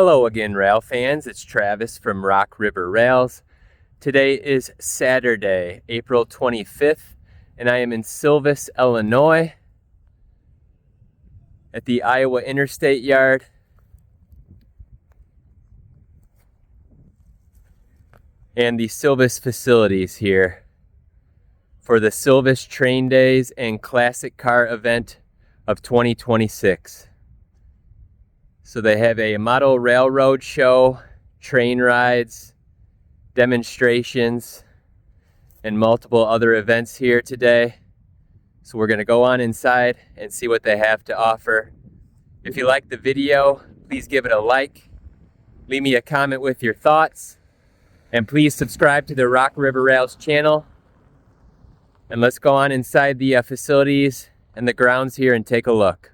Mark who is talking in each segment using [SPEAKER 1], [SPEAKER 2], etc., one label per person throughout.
[SPEAKER 1] Hello again, rail fans. It's Travis from RockRiverRails. Today is Saturday, April 25th, and I am in Silvis, Illinois at the Iowa Interstate Yard. And the Silvis facilities here for the Silvis Train Days and Classic Car event of 2026. So they have a model railroad show, train rides, demonstrations, and multiple other events here today. So we're going to go on inside and see what they have to offer. If you like the video, please give it a like. Leave me a comment with your thoughts. And please subscribe to the RockRiverRails channel. And let's go on inside the facilities and the grounds here and take a look.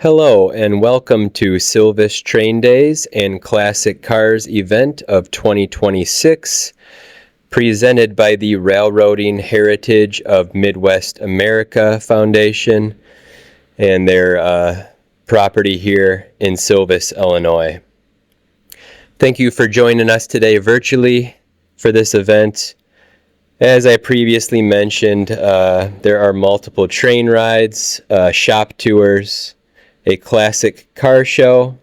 [SPEAKER 1] Hello and welcome to Silvis Train Days and Classic Cars event of 2026, presented by the Railroading Heritage of Midwest America Foundation and their property here in Silvis, Illinois. Thank you for joining us today virtually for this event. As I previously mentioned, there are multiple train rides, shop tours, a classic car show,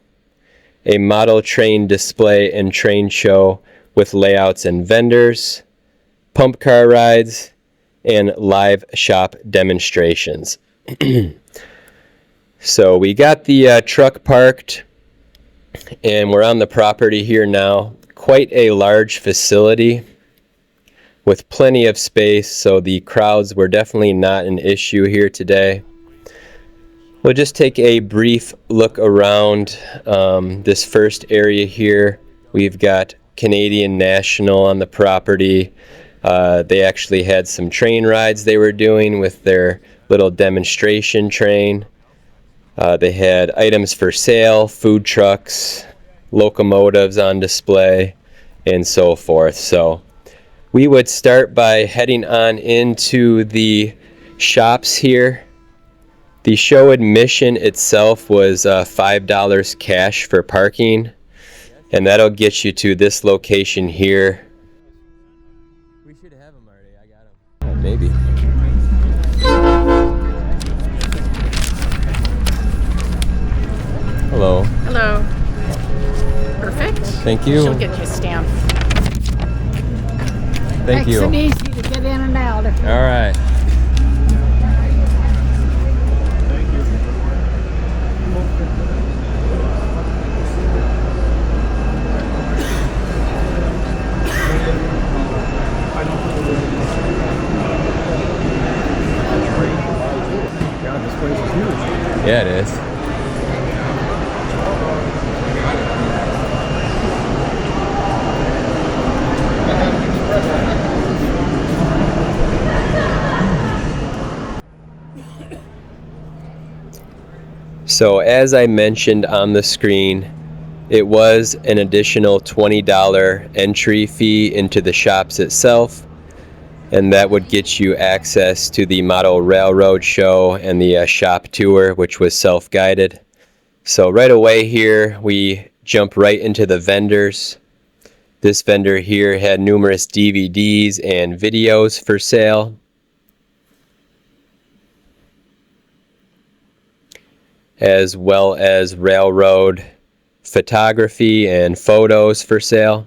[SPEAKER 1] a model train display and train show with layouts and vendors, pump car rides, and live shop demonstrations. So we got the truck parked and we're on the property here now. Quite a large facility with plenty of space, so the crowds were definitely not an issue here today. We'll just take a brief look around this first area here. We've got Canadian National on the property. They actually had some train rides they were doing with their little demonstration train. They had items for sale, food trucks, locomotives on display, and so forth. So we would start by heading on into the shops here. The show admission itself was $5 cash for parking, and that'll get you to this location here. We should have them already. I got them. Maybe. Hello.
[SPEAKER 2] Hello. Perfect.
[SPEAKER 1] Thank you.
[SPEAKER 2] She'll get you a stamp.
[SPEAKER 1] Thank you.
[SPEAKER 2] Makes it easy to get in and out.
[SPEAKER 1] All right.
[SPEAKER 3] God, this place is huge.
[SPEAKER 1] Yeah, it is. So as I mentioned on the screen, it was an additional $20 entry fee into the shops itself, and that would get you access to the Model Railroad show and the shop tour, which was self-guided. So right away here, we jump right into the vendors. This vendor here had numerous DVDs and videos for sale. As well as railroad photography and photos for sale.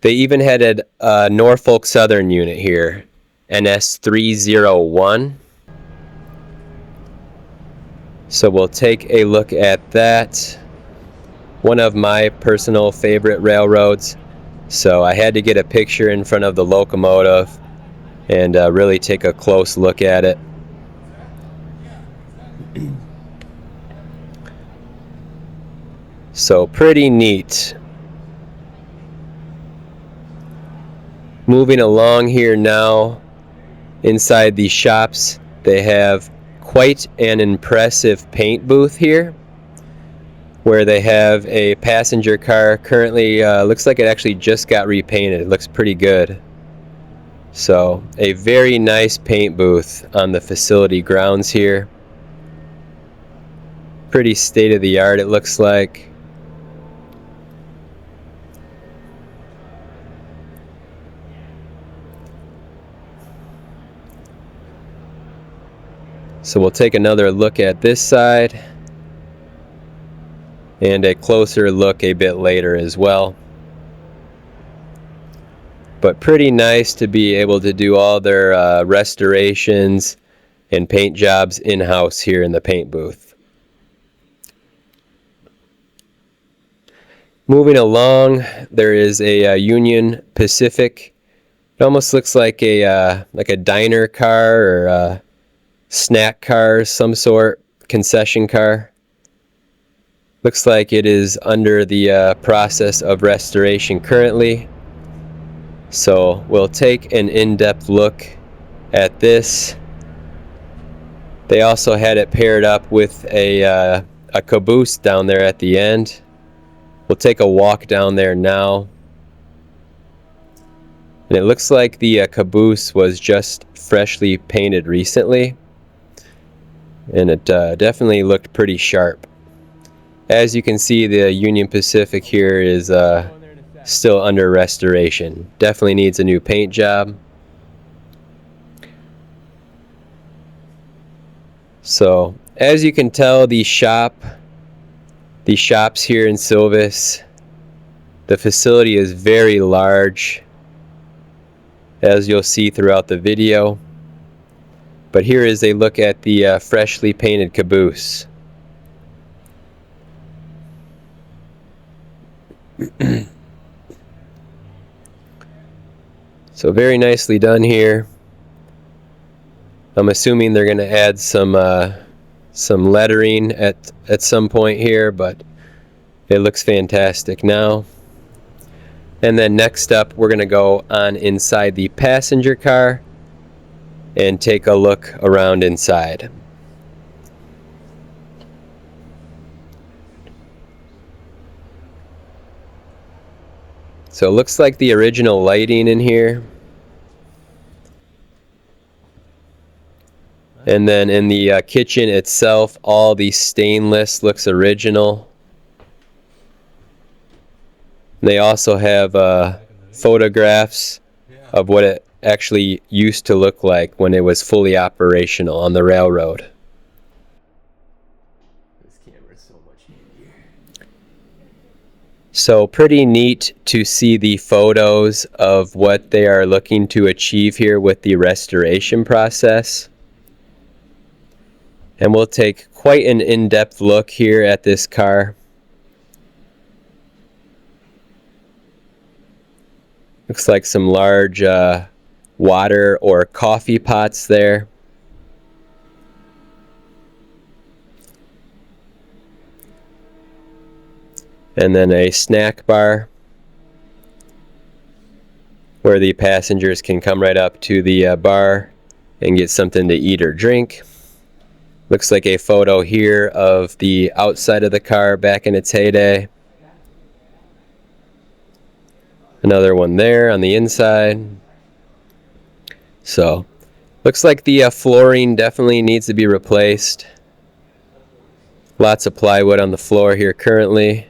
[SPEAKER 1] They even had a Norfolk Southern unit here, NS301. So we'll take a look at that. One of my personal favorite railroads. So I had to get a picture in front of the locomotive and really take a close look at it. So pretty neat. Moving along here now, inside the shops, they have quite an impressive paint booth here, where they have a passenger car. Currently, looks like it actually just got repainted. It looks pretty good. So a very nice paint booth on the facility grounds here. Pretty state-of-the-art, it looks like. So we'll take another look at this side and a closer look a bit later as well. But pretty nice to be able to do all their restorations and paint jobs in-house here in the paint booth. Moving along, there is a Union Pacific. It almost looks like a diner car or a snack car, some sort, concession car. Looks like it is under the process of restoration currently. So we'll take an in-depth look at this. They also had it paired up with a caboose down there at the end. We'll take a walk down there now. And it looks like the caboose was just freshly painted recently. And it definitely looked pretty sharp. As you can see, the Union Pacific here is still under restoration. Definitely needs a new paint job. So, as you can tell, the shops here in Silvis, the facility is very large, as you'll see throughout the video. But here is a look at the freshly painted caboose. So very nicely done here. I'm assuming they're going to add some lettering at some point here, but it looks fantastic now. And then next up, we're going to go on inside the passenger car and take a look around inside. So it looks like the original lighting in here. And then in the kitchen itself, all the stainless looks original. They also have photographs of what it actually used to look like when it was fully operational on the railroad. This camera's so much handier. So pretty neat to see the photos of what they are looking to achieve here with the restoration process. And we'll take quite an in-depth look here at this car. Looks like some large water or coffee pots there. And then a snack bar where the passengers can come right up to the bar and get something to eat or drink. Looks like a photo here of the outside of the car back in its heyday. Another one there on the inside. So, looks like the flooring definitely needs to be replaced. Lots of plywood on the floor here currently,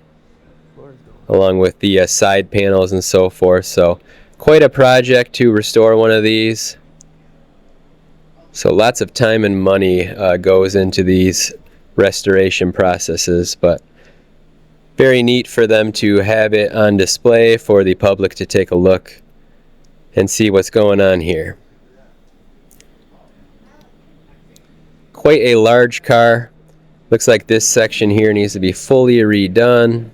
[SPEAKER 1] along with the side panels and so forth. So, quite a project to restore one of these. So lots of time and money goes into these restoration processes, but very neat for them to have it on display for the public to take a look and see what's going on here. Quite a large car. Looks like this section here needs to be fully redone.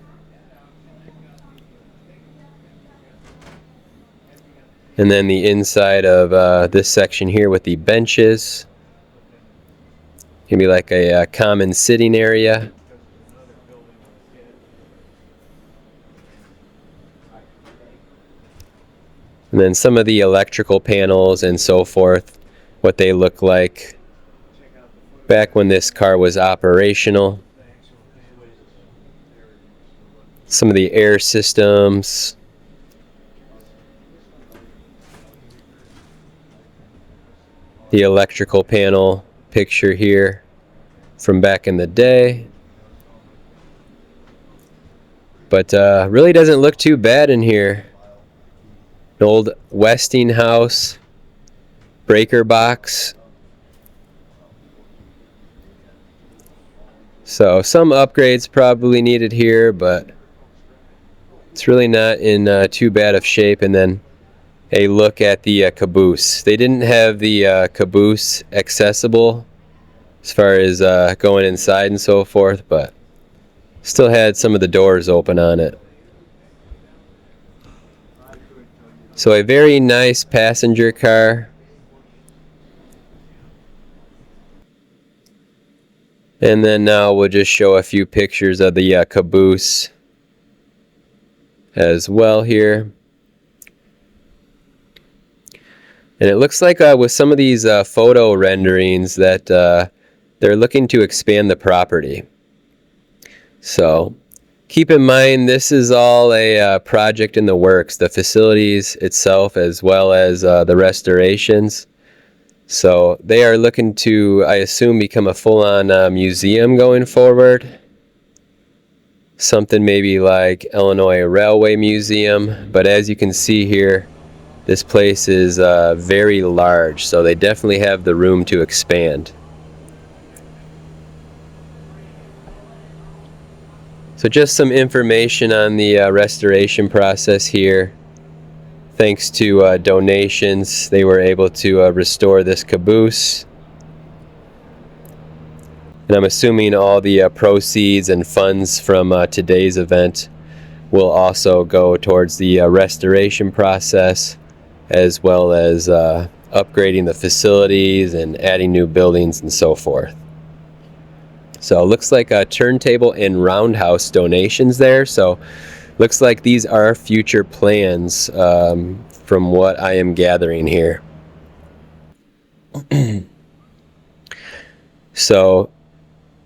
[SPEAKER 1] And then the inside of this section here with the benches. Can be like a common sitting area. And then some of the electrical panels and so forth, what they look like back when this car was operational. Some of the air systems. The electrical panel picture here from back in the day. But really doesn't look too bad in here. An old Westinghouse breaker box. So some upgrades probably needed here, but it's really not in too bad of shape. And then a look at the caboose. They didn't have the caboose accessible as far as going inside and so forth, but still had some of the doors open on it. So a very nice passenger car. And then now we'll just show a few pictures of the caboose as well here. And it looks like with some of these photo renderings that they're looking to expand the property. So keep in mind this is all a project in the works, the facilities itself as well as the restorations. So they are looking to, I assume, become a full-on museum going forward. Something maybe like Illinois Railway Museum. But as you can see here, this place is very large, so they definitely have the room to expand. So just some information on the restoration process here. Thanks to donations, they were able to restore this caboose. And I'm assuming all the proceeds and funds from today's event will also go towards the restoration process, as well as upgrading the facilities and adding new buildings and so forth. So it looks like a turntable and roundhouse donations there. So looks like these are future plans from what I am gathering here. So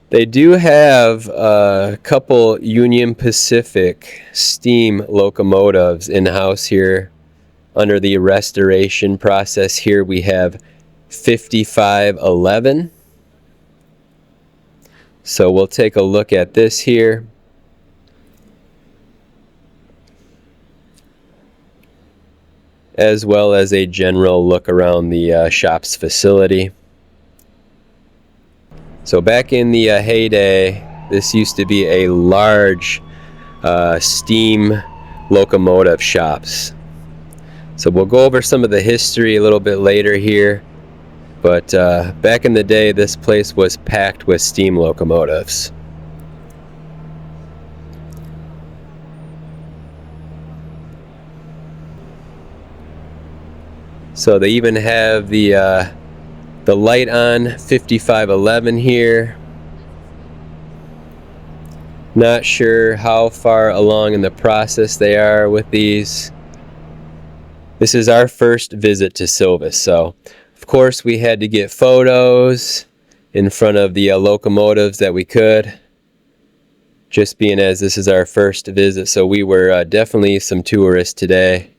[SPEAKER 1] They do have a couple Union Pacific steam locomotives in-house here under the restoration process. Here we have 5511. So we'll take a look at this here. As well as a general look around the shop's facility. So back in the heyday, this used to be a large steam locomotive shops. So we'll go over some of the history a little bit later here. But back in the day, this place was packed with steam locomotives. So they even have the light on 5511 here. Not sure how far along in the process they are with these. This is our first visit to Silvis, so of course we had to get photos in front of the locomotives that we could. Just being as this is our first visit, so we were definitely some tourists today.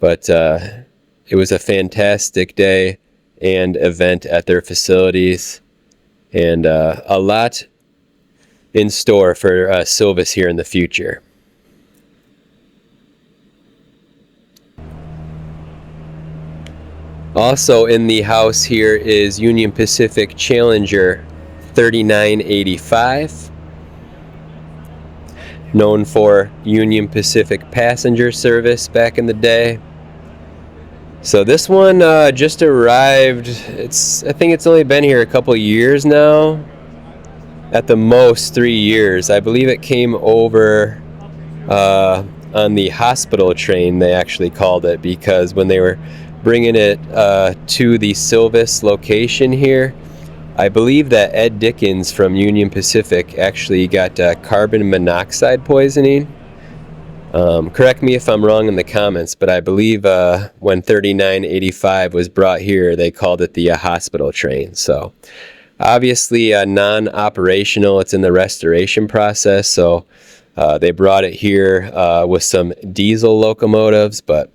[SPEAKER 1] But it was a fantastic day and event at their facilities, and a lot in store for Silvis here in the future. Also in the house here is Union Pacific Challenger 3985, known for Union Pacific passenger service back in the day. So this one just arrived. I think it's only been here a couple years now. At the most 3 years. I believe it came over on the hospital train, they actually called it, because when they were bringing it to the Silvis location here, I believe that Ed Dickens from Union Pacific actually got carbon monoxide poisoning. Correct me if I'm wrong in the comments, but I believe when 3985 was brought here, they called it the hospital train. So obviously non-operational, it's in the restoration process, so they brought it here with some diesel locomotives, but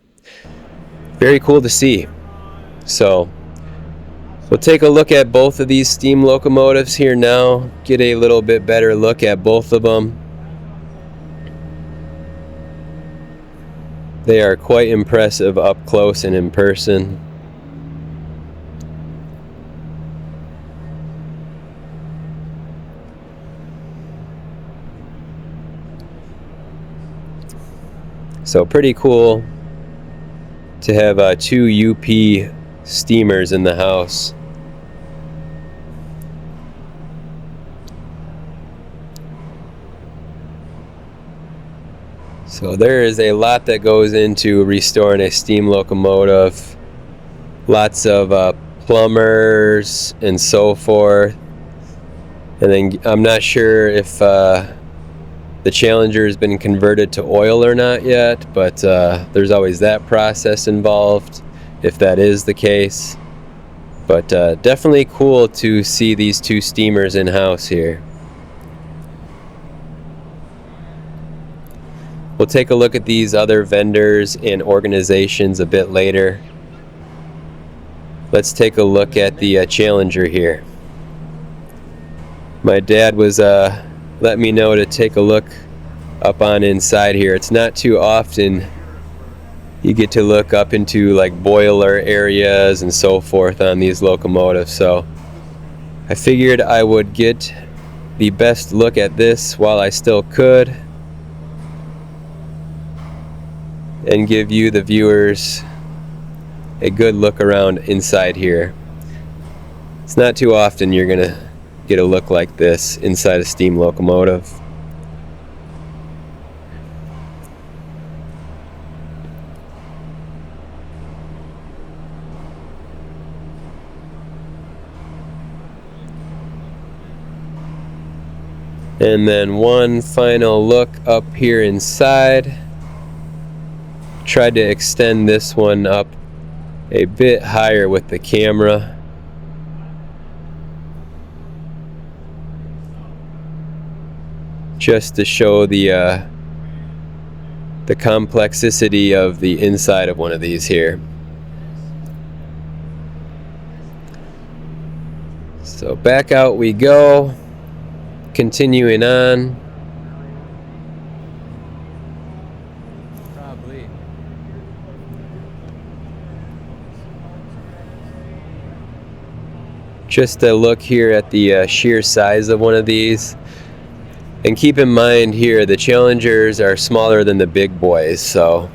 [SPEAKER 1] very cool to see. So we'll take a look at both of these steam locomotives here now, get a little bit better look at both of them. They are quite impressive up close and in person. So pretty cool to have two UP steamers in the house. So there is a lot that goes into restoring a steam locomotive. Lots of plumbers and so forth. And then I'm not sure if the Challenger has been converted to oil or not yet, but there's always that process involved if that is the case. But definitely cool to see these two steamers in-house here. We'll take a look at these other vendors and organizations a bit later. Let's take a look at the Challenger here. My dad was letting me know to take a look up on inside here. It's not too often you get to look up into like boiler areas and so forth on these locomotives, so I figured I would get the best look at this while I still could, and give you, the viewers, a good look around inside here. It's not too often you're gonna get a look like this inside a steam locomotive. And then one final look up here inside. Tried to extend this one up a bit higher with the camera. just to show the complexity of the inside of one of these here. So back out we go, continuing on.
[SPEAKER 3] Probably.
[SPEAKER 1] Just a look here at the sheer size of one of these. And keep in mind here, the Challengers are smaller than the big boys, so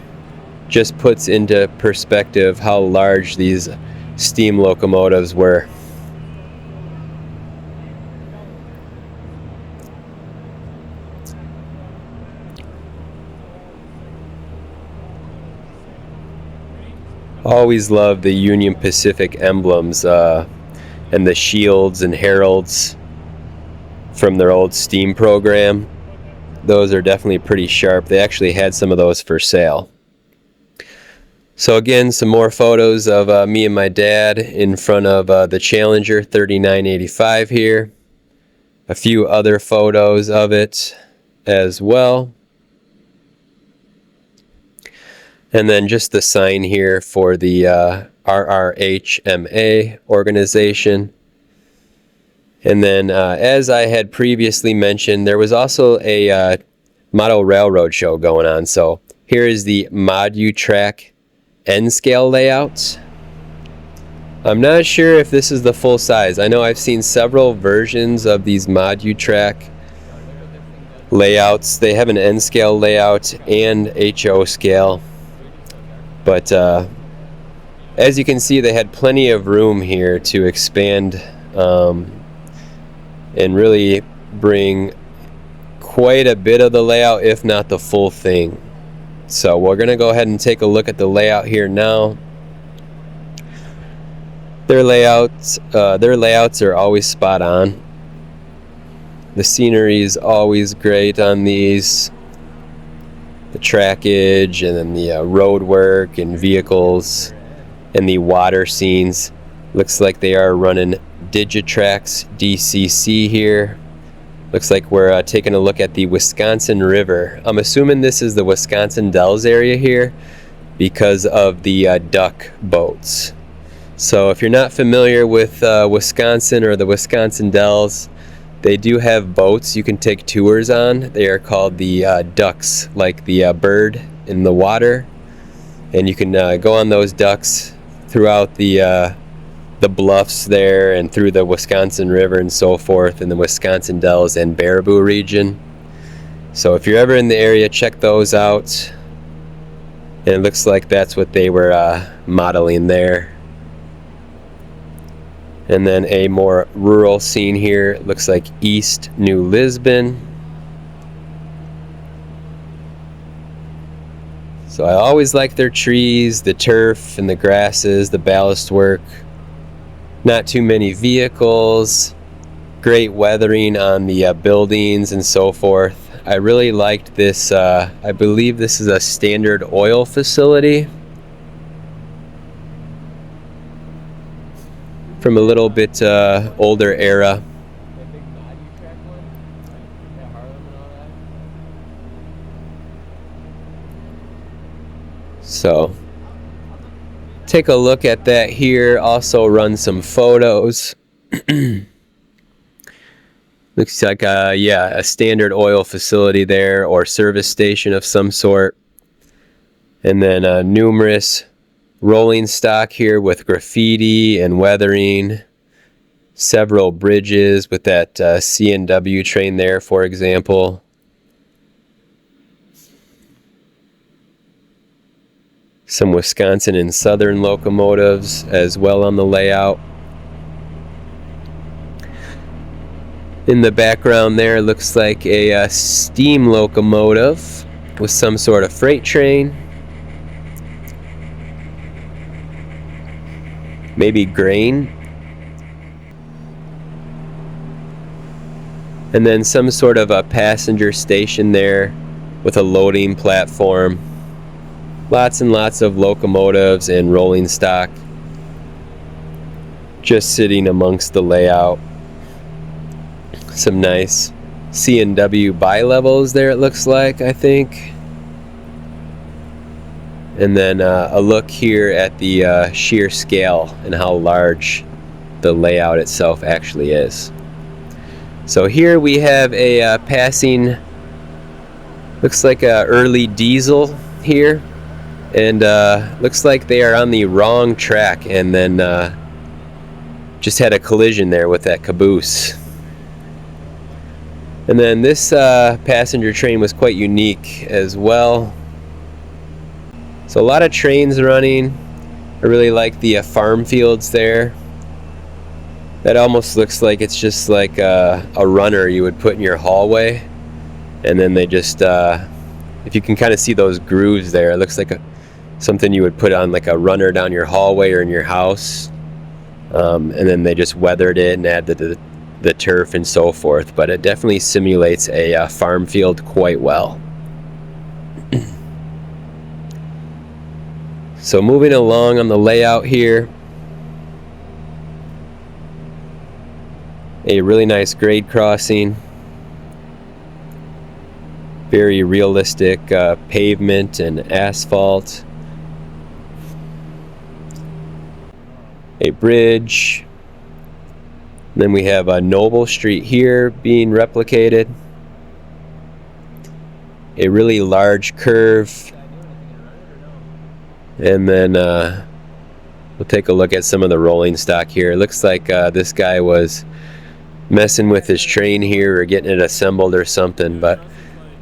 [SPEAKER 1] just puts into perspective how large these steam locomotives were. Always love the Union Pacific emblems and the shields and heralds from their old steam program. Those are definitely pretty sharp. They actually had some of those for sale. So again, some more photos of me and my dad in front of the Challenger 3985 here. A few other photos of it as well. And then just the sign here for the RRHMA organization. And then, as I had previously mentioned, there was also a model railroad show going on. So here is the Modu-Track N-scale layout. I'm not sure if this is the full size. I know I've seen several versions of these Modu-Track layouts. They have an N-scale layout and HO scale. But as you can see, they had plenty of room here to expand and really bring quite a bit of the layout, if not the full thing. So we're going to go ahead and take a look at the layout here now. Their layouts are always spot on. The scenery is always great on these. The trackage and then the road work and vehicles and the water scenes. Looks like they are running Digitrax DCC here. Looks like we're taking a look at the Wisconsin River. I'm assuming this is the Wisconsin Dells area here because of the duck boats. So if you're not familiar with Wisconsin or the Wisconsin Dells, they do have boats you can take tours on. They are called the ducks, like the bird in the water. And you can go on those ducks throughout the bluffs there and through the Wisconsin River and so forth in the Wisconsin Dells and Baraboo region. So if you're ever in the area, check those out. And it looks like that's what they were modeling there. And then a more rural scene here. It looks like East New Lisbon. So I always like their trees, the turf and the grasses, the ballast work. Not too many vehicles. Great weathering on the buildings and so forth. I really liked this. I believe this is a Standard Oil facility. From a little bit older era.
[SPEAKER 3] That big Modu-Track one? That Harlem and all that?
[SPEAKER 1] So take a look at that here. Also run some photos. Looks like a Standard Oil facility there, or service station of some sort. And then numerous rolling stock here with graffiti and weathering. Several bridges with that C&W train there, for example. Some Wisconsin and Southern locomotives as well on the layout. In the background there looks like a steam locomotive with some sort of freight train. Maybe grain. And then some sort of a passenger station there with a loading platform. Lots and lots of locomotives and rolling stock just sitting amongst the layout. Some nice C&W bi-levels there, it looks like, I think. And then a look here at the sheer scale and how large the layout itself actually is. So here we have a passing, looks like a early diesel here, and looks like they are on the wrong track and then just had a collision there with that caboose. And then this passenger train was quite unique as well. So a lot of trains running. I really like the farm fields there. That almost looks like it's just like a runner you would put in your hallway. And then they just, if you can kind of see those grooves there, it looks like something you would put on like a runner down your hallway or in your house. And then they just weathered it and added the turf and so forth. But it definitely simulates a farm field quite well. So moving along on the layout here, a really nice grade crossing, very realistic pavement and asphalt, a bridge, and then we have a Noble Street here being replicated, a really large curve. And then we'll take a look at some of the rolling stock here. It looks like this guy was messing with his train here or getting it assembled or something, but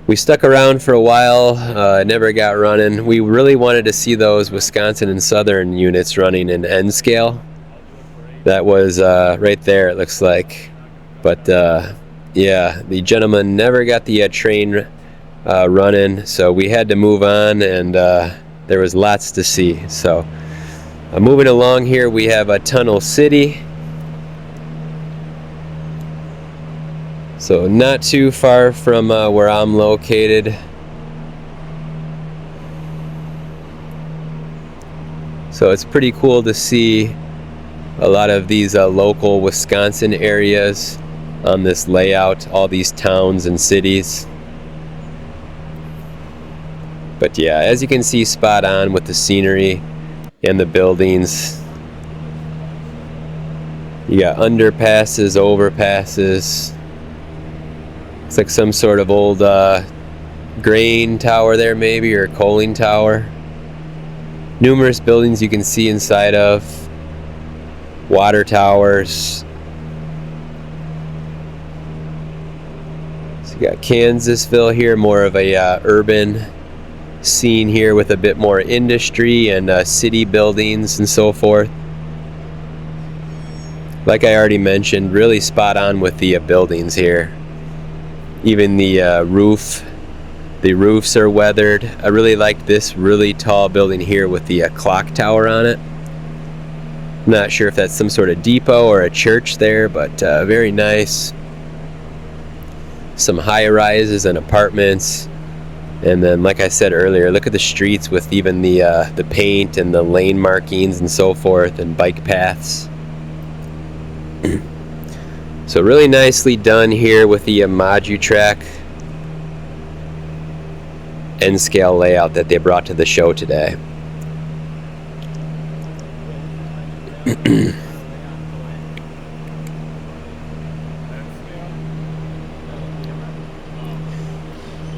[SPEAKER 1] we stuck around for a while, never got running. We really wanted to see those Wisconsin and Southern units running in N scale. That was right there, it looks like. But yeah, the gentleman never got the train running, so we had to move on, and there was lots to see. So moving along here, we have a Tunnel City. So not too far from where I'm located. So it's pretty cool to see a lot of these local Wisconsin areas on this layout, all these towns and cities. But yeah, as you can see, spot on with the scenery and the buildings. You got underpasses, overpasses. It's like some sort of old grain tower there maybe, or coaling tower. Numerous buildings you can see inside of. Water towers. So you got Kansasville here, more of a urban scene here with a bit more industry and city buildings and so forth. Like I already mentioned, really spot on with the buildings here. Even the roofs are weathered. I really like this really tall building here with the clock tower on it. I'm not sure if that's some sort of depot or a church there, but very nice. Some high rises and apartments. And then, like I said earlier, look at the streets with even the paint and the lane markings and so forth, and bike paths. So really nicely done here with the Modutrack N-scale layout that they brought to the show today.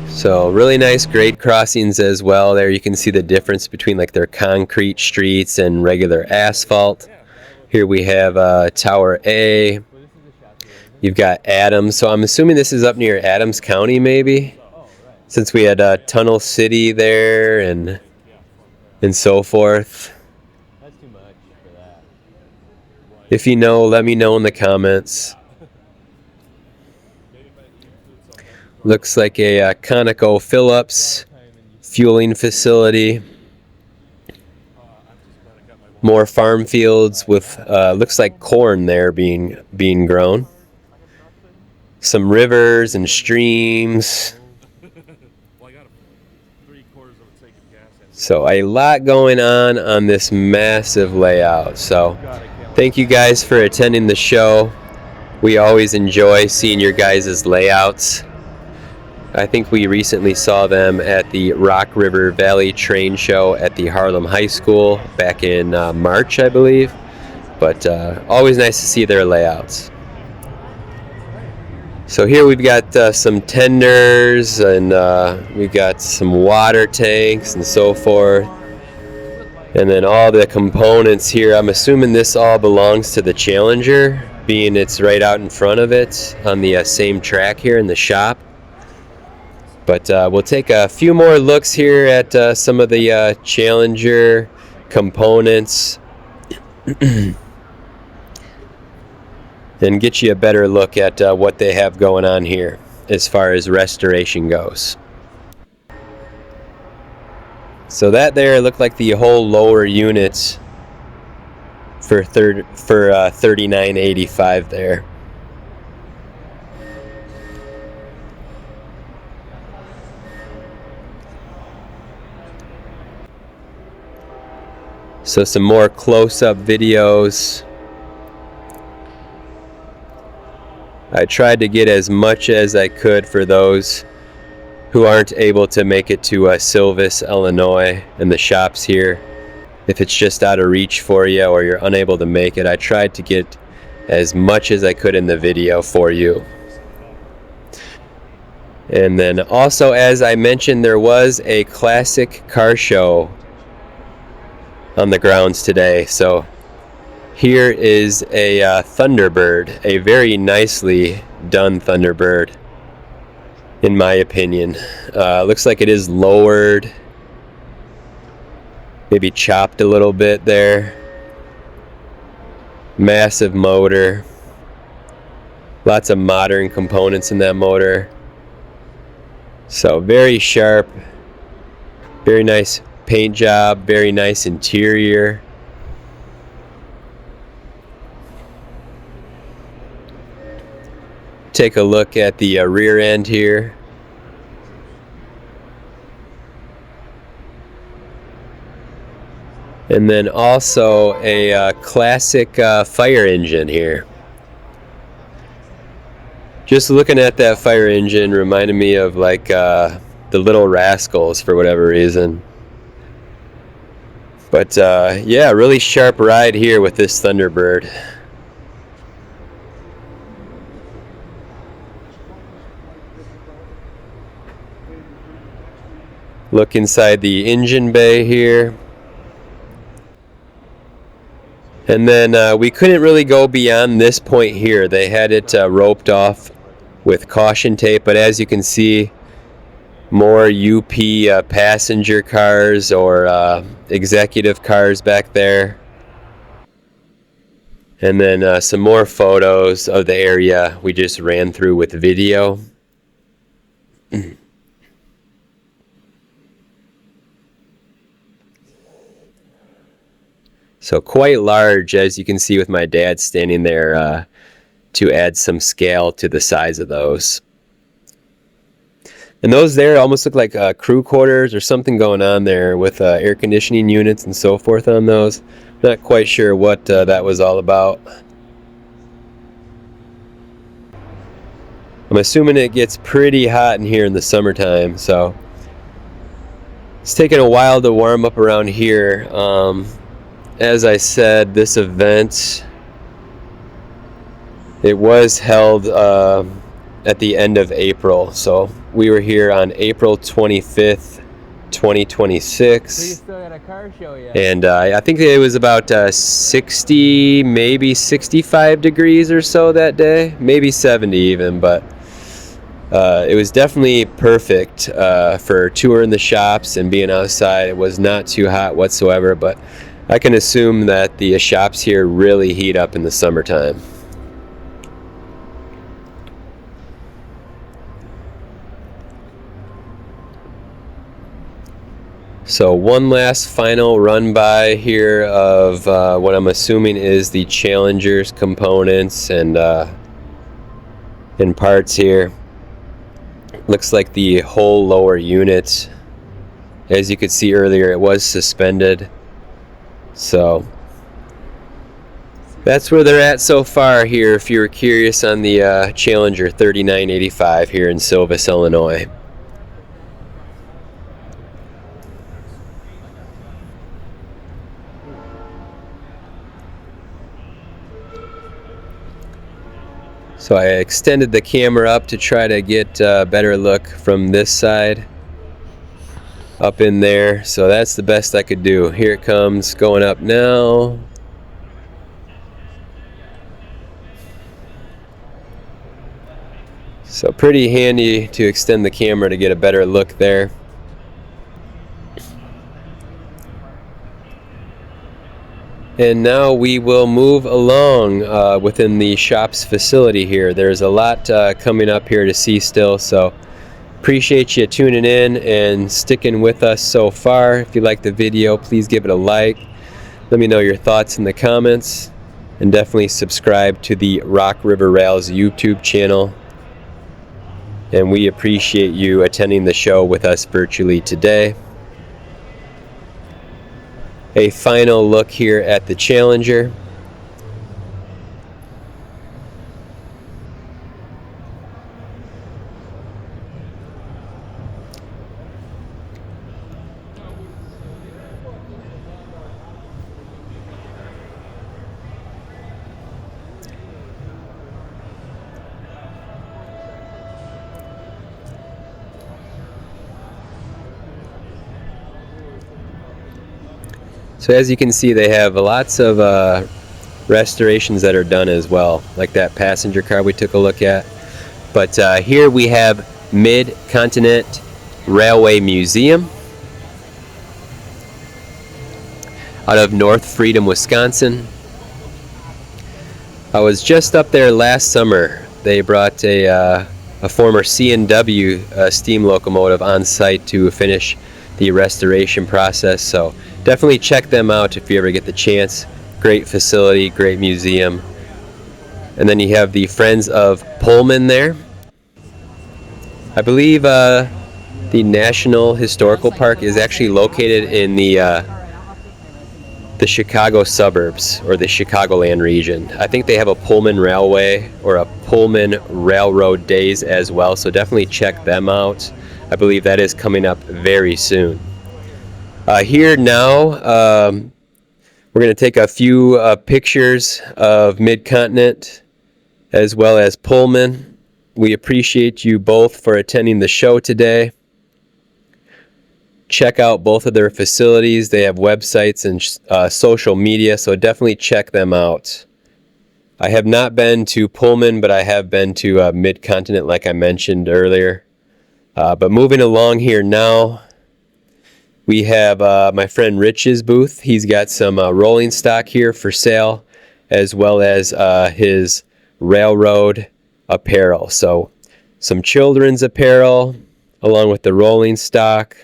[SPEAKER 1] So really nice grade crossings as well. There you can see the difference between like their concrete streets and regular asphalt. Here we have Tower A. You've got Adams. So I'm assuming this is up near Adams County maybe, since we had Tunnel City there and so forth. If you know, let me know in the comments. Looks like a ConocoPhillips fueling facility. More farm fields with looks like corn there being grown. Some rivers and streams. So a lot going on this massive layout. So thank you guys for attending the show. We always enjoy seeing your guys' layouts. I think we recently saw them at the Rock River Valley Train Show at the Harlem High School back in March, I believe. But always nice to see their layouts. So here we've got some tenders, and we've got some water tanks and so forth. And then all the components here. I'm assuming this all belongs to the Challenger, being it's right out in front of it on the same track here in the shop. But we'll take a few more looks here at some of the Challenger components and get you a better look at what they have going on here as far as restoration goes. So that there looked like the whole lower unit for $39.85 there. So some more close-up videos. I tried to get as much as I could for those who aren't able to make it to Silvis, Illinois, and the shops here. If it's just out of reach for you or you're unable to make it, I tried to get as much as I could in the video for you. And then also, as I mentioned, there was a classic car show on the grounds today. So here is a Thunderbird, a very nicely done Thunderbird, in my opinion. Looks like it is lowered, maybe chopped a little bit there. Massive motor, lots of modern components in that motor. So very sharp, very nice paint job, very nice interior. Take a look at the rear end here. And then also a classic fire engine here. Just looking at that fire engine reminded me of like the Little Rascals for whatever reason. But yeah, really sharp ride here with this Thunderbird. Look inside the engine bay here. And then we couldn't really go beyond this point here. They had it roped off with caution tape, but as you can see, more UP passenger cars or executive cars back there. And then some more photos of the area we just ran through with video. So quite large, as you can see with my dad standing there to add some scale to the size of those. And those there almost look like crew quarters or something going on there with air conditioning units and so forth on those. Not quite sure what that was all about. I'm assuming it gets pretty hot in here in the summertime, so it's taken a while to warm up around here. As I said, this event, it was held at the end of April, so we were here on April 25th, 2026.
[SPEAKER 3] So you still got a car show yet?
[SPEAKER 1] And I think it was about 60, maybe 65 degrees or so that day, maybe 70 even, but it was definitely perfect for touring the shops and being outside. It was not too hot whatsoever, but I can assume that the shops here really heat up in the summertime. So one last final run by here of what I'm assuming is the Challenger's components and parts here. Looks like the whole lower unit, as you could see earlier, it was suspended. So that's where they're at so far here, if you were curious, on the Challenger 3985 here in Silvis, Illinois. So I extended the camera up to try to get a better look from this side up in there. So that's the best I could do. Here it comes, going up now. So pretty handy to extend the camera to get a better look there. And now we will move along within the shop's facility here. There's a lot coming up here to see still, so appreciate you tuning in and sticking with us so far. If you like the video, please give it a like. Let me know your thoughts in the comments, and definitely subscribe to the RockRiverRails YouTube channel. And we appreciate you attending the show with us virtually today. A final look here at the Challenger. So as you can see, they have lots of restorations that are done as well, like that passenger car we took a look at. But here we have Mid-Continent Railway Museum out of North Freedom, Wisconsin. I was just up there last summer. They brought a former C&W steam locomotive on site to finish the restoration process, so definitely check them out if you ever get the chance. Great facility, great museum. And then you have the Friends of Pullman there. I believe the National Historical Park is actually located in the Chicago suburbs, or the Chicagoland region. I think they have a Pullman Railway or a Pullman Railroad Days as well, so definitely check them out. I believe that is coming up very soon. Here now, we're going to take a few pictures of Mid-Continent as well as Pullman. We appreciate you both for attending the show today. Check out both of their facilities. They have websites and social media, so definitely check them out. I have not been to Pullman, but I have been to Mid-Continent, like I mentioned earlier. But moving along here now, we have my friend Rich's booth. He's got some rolling stock here for sale, as well as his railroad apparel. So some children's apparel, along with the rolling stock,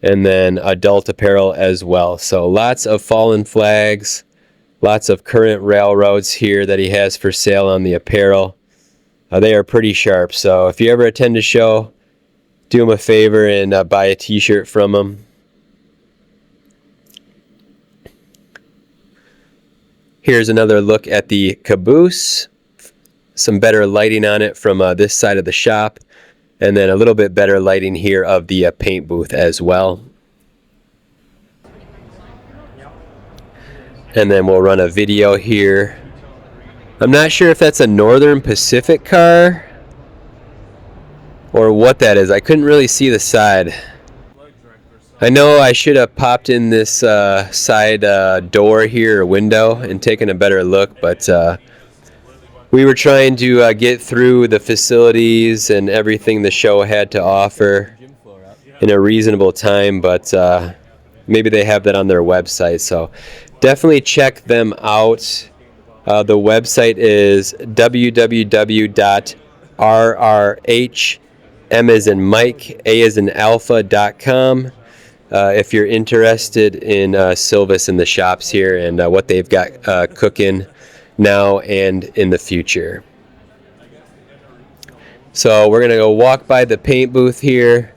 [SPEAKER 1] and then adult apparel as well. So lots of fallen flags, lots of current railroads here that he has for sale on the apparel. They are pretty sharp, so if you ever attend a show, do him a favor and buy a t-shirt from him. Here's another look at the caboose. Some better lighting on it from this side of the shop, and then a little bit better lighting here of the paint booth as well. And then we'll run a video here. I'm not sure if that's a Northern Pacific car or what that is. I couldn't really see the side. I know I should have popped in this side door here, or window, and taken a better look, but we were trying to get through the facilities and everything the show had to offer in a reasonable time, but maybe they have that on their website, so definitely check them out. The website is www.RRHMA as in Mike, A as in Alpha.com. If you're interested in Silvis and the shops here and what they've got cooking now and in the future. So we're going to go walk by the paint booth here,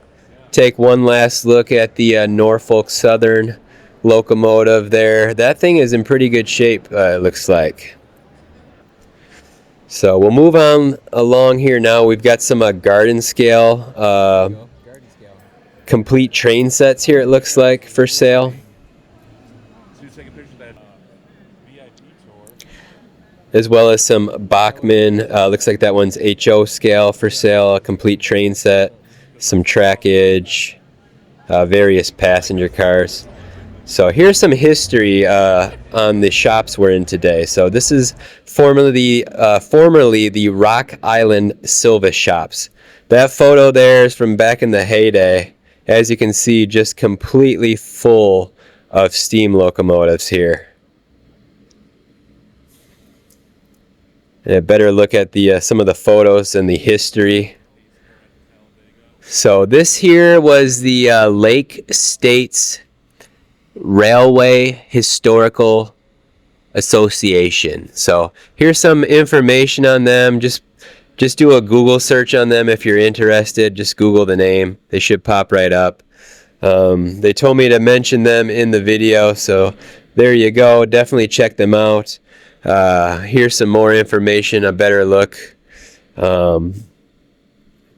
[SPEAKER 1] take one last look at the Norfolk Southern locomotive there. That thing is in pretty good shape, it looks like. So we'll move on along here now. We've got some garden scale complete train sets here, it looks like, for sale. As well as some Bachmann, looks like that one's HO scale for sale, a complete train set, some trackage, various passenger cars. So here's some history on the shops we're in today. So this is formerly the Rock Island Silvis shops. That photo there is from back in the heyday. As you can see, just completely full of steam locomotives here. And a better look at the some of the photos and the history. So this here was the Lake States Railway Historical Association. So here's some information on them. Just do a Google search on them if you're interested. Just Google the name. They should pop right up. They told me to mention them in the video, so there you go. Definitely check them out. Here's some more information, a better look.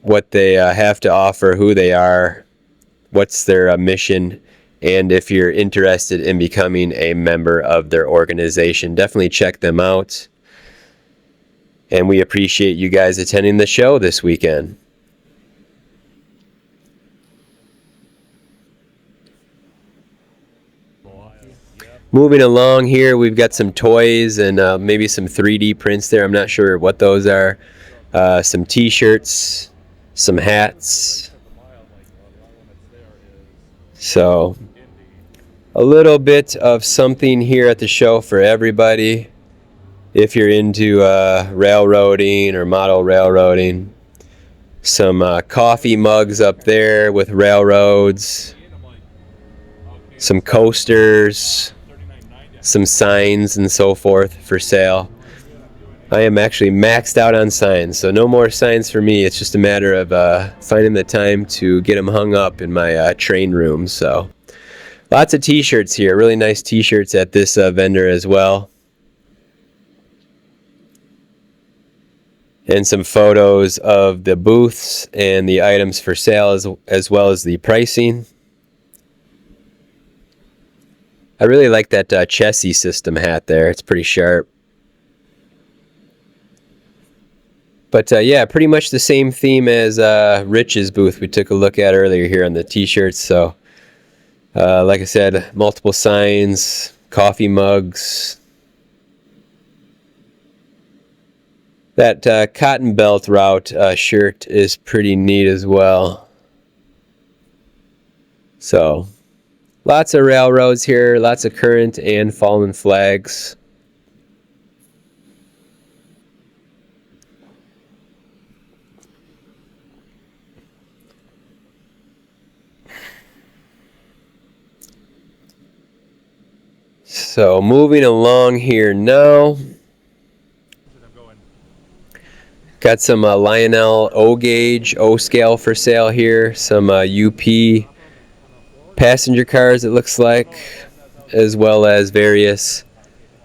[SPEAKER 1] What they have to offer, who they are, what's their mission, and if you're interested in becoming a member of their organization, definitely check them out. And we appreciate you guys attending the show this weekend. Moving along here, we've got some toys and maybe some 3D prints there. I'm not sure what those are. Some t-shirts, some hats. So a little bit of something here at the show for everybody. If you're into railroading or model railroading. Some coffee mugs up there with railroads. Some coasters. Some signs and so forth for sale. I am actually maxed out on signs, so no more signs for me. It's just a matter of finding the time to get them hung up in my train room. So lots of t-shirts here. Really nice t-shirts at this vendor as well. And some photos of the booths and the items for sale as well as the pricing. I really like that chassis system hat there. It's pretty sharp. But yeah, pretty much the same theme as Rich's booth we took a look at earlier here on the t-shirts. So like I said, multiple signs, coffee mugs. That cotton belt route shirt is pretty neat as well. So lots of railroads here, lots of current and fallen flags. So moving along here now. Got some Lionel O-gauge, O-scale for sale here. Some UP passenger cars, it looks like, as well as various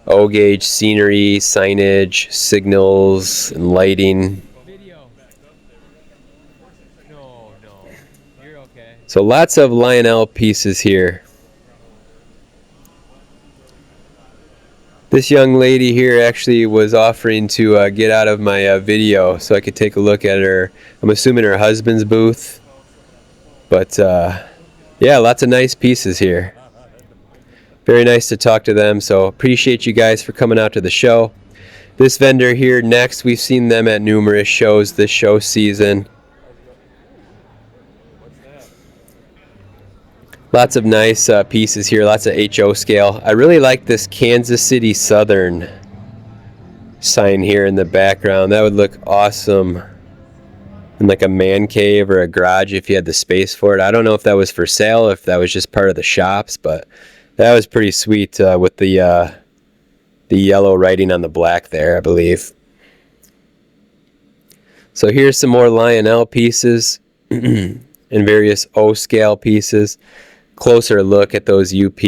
[SPEAKER 1] O-gauge scenery, signage, signals, and lighting. So lots of Lionel pieces here. This young lady here actually was offering to get out of my video so I could take a look at her. I'm assuming her husband's booth. But yeah, lots of nice pieces here. Very nice to talk to them. So appreciate you guys for coming out to the show. This vendor here next, we've seen them at numerous shows this show season. Lots of nice pieces here, lots of HO scale. I really like this Kansas City Southern sign here in the background. That would look awesome in like a man cave or a garage if you had the space for it. I don't know if that was for sale, if that was just part of the shops, but that was pretty sweet with the yellow writing on the black there, I believe. So here's some more Lionel pieces and various O-scale pieces. Closer look at those UP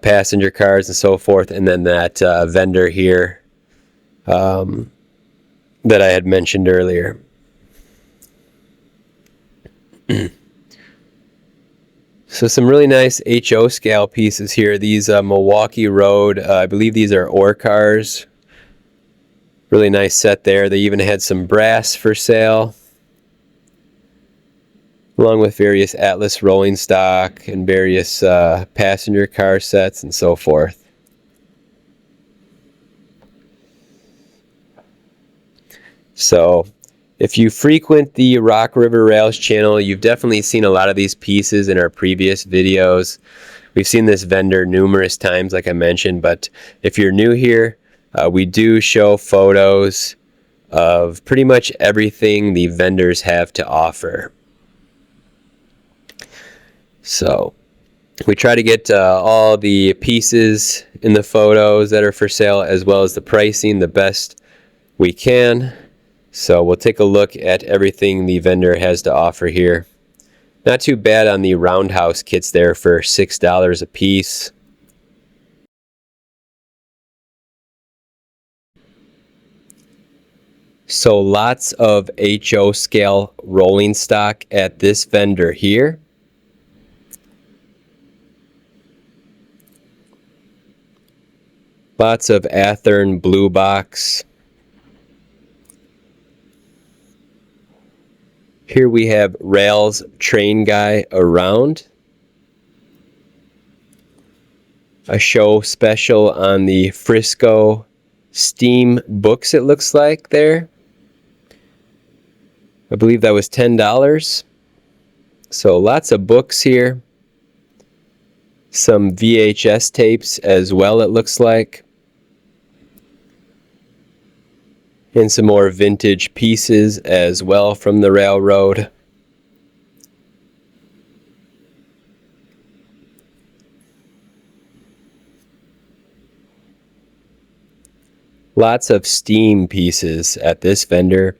[SPEAKER 1] passenger cars and so forth, and then that vendor here that I had mentioned earlier. So some really nice HO scale pieces here. These Milwaukee Road, I believe these are ore cars. Really nice set there. They even had some brass for sale, along with various Atlas rolling stock and various passenger car sets and so forth. So if you frequent the Rock River Rails channel, you've definitely seen a lot of these pieces in our previous videos. We've seen this vendor numerous times, like I mentioned, but if you're new here, we do show photos of pretty much everything the vendors have to offer. So we try to get all the pieces in the photos that are for sale, as well as the pricing, the best we can. So we'll take a look at everything the vendor has to offer here. Not too bad on the roundhouse kits there for $6 a piece. So lots of HO scale rolling stock at this vendor here. Lots of Athearn blue box. Here we have Rails Train Guy Around. A show special on the Frisco Steam books, it looks like there. I believe that was $10. So lots of books here. Some VHS tapes as well, it looks like. And some more vintage pieces as well from the railroad. Lots of steam pieces at this vendor,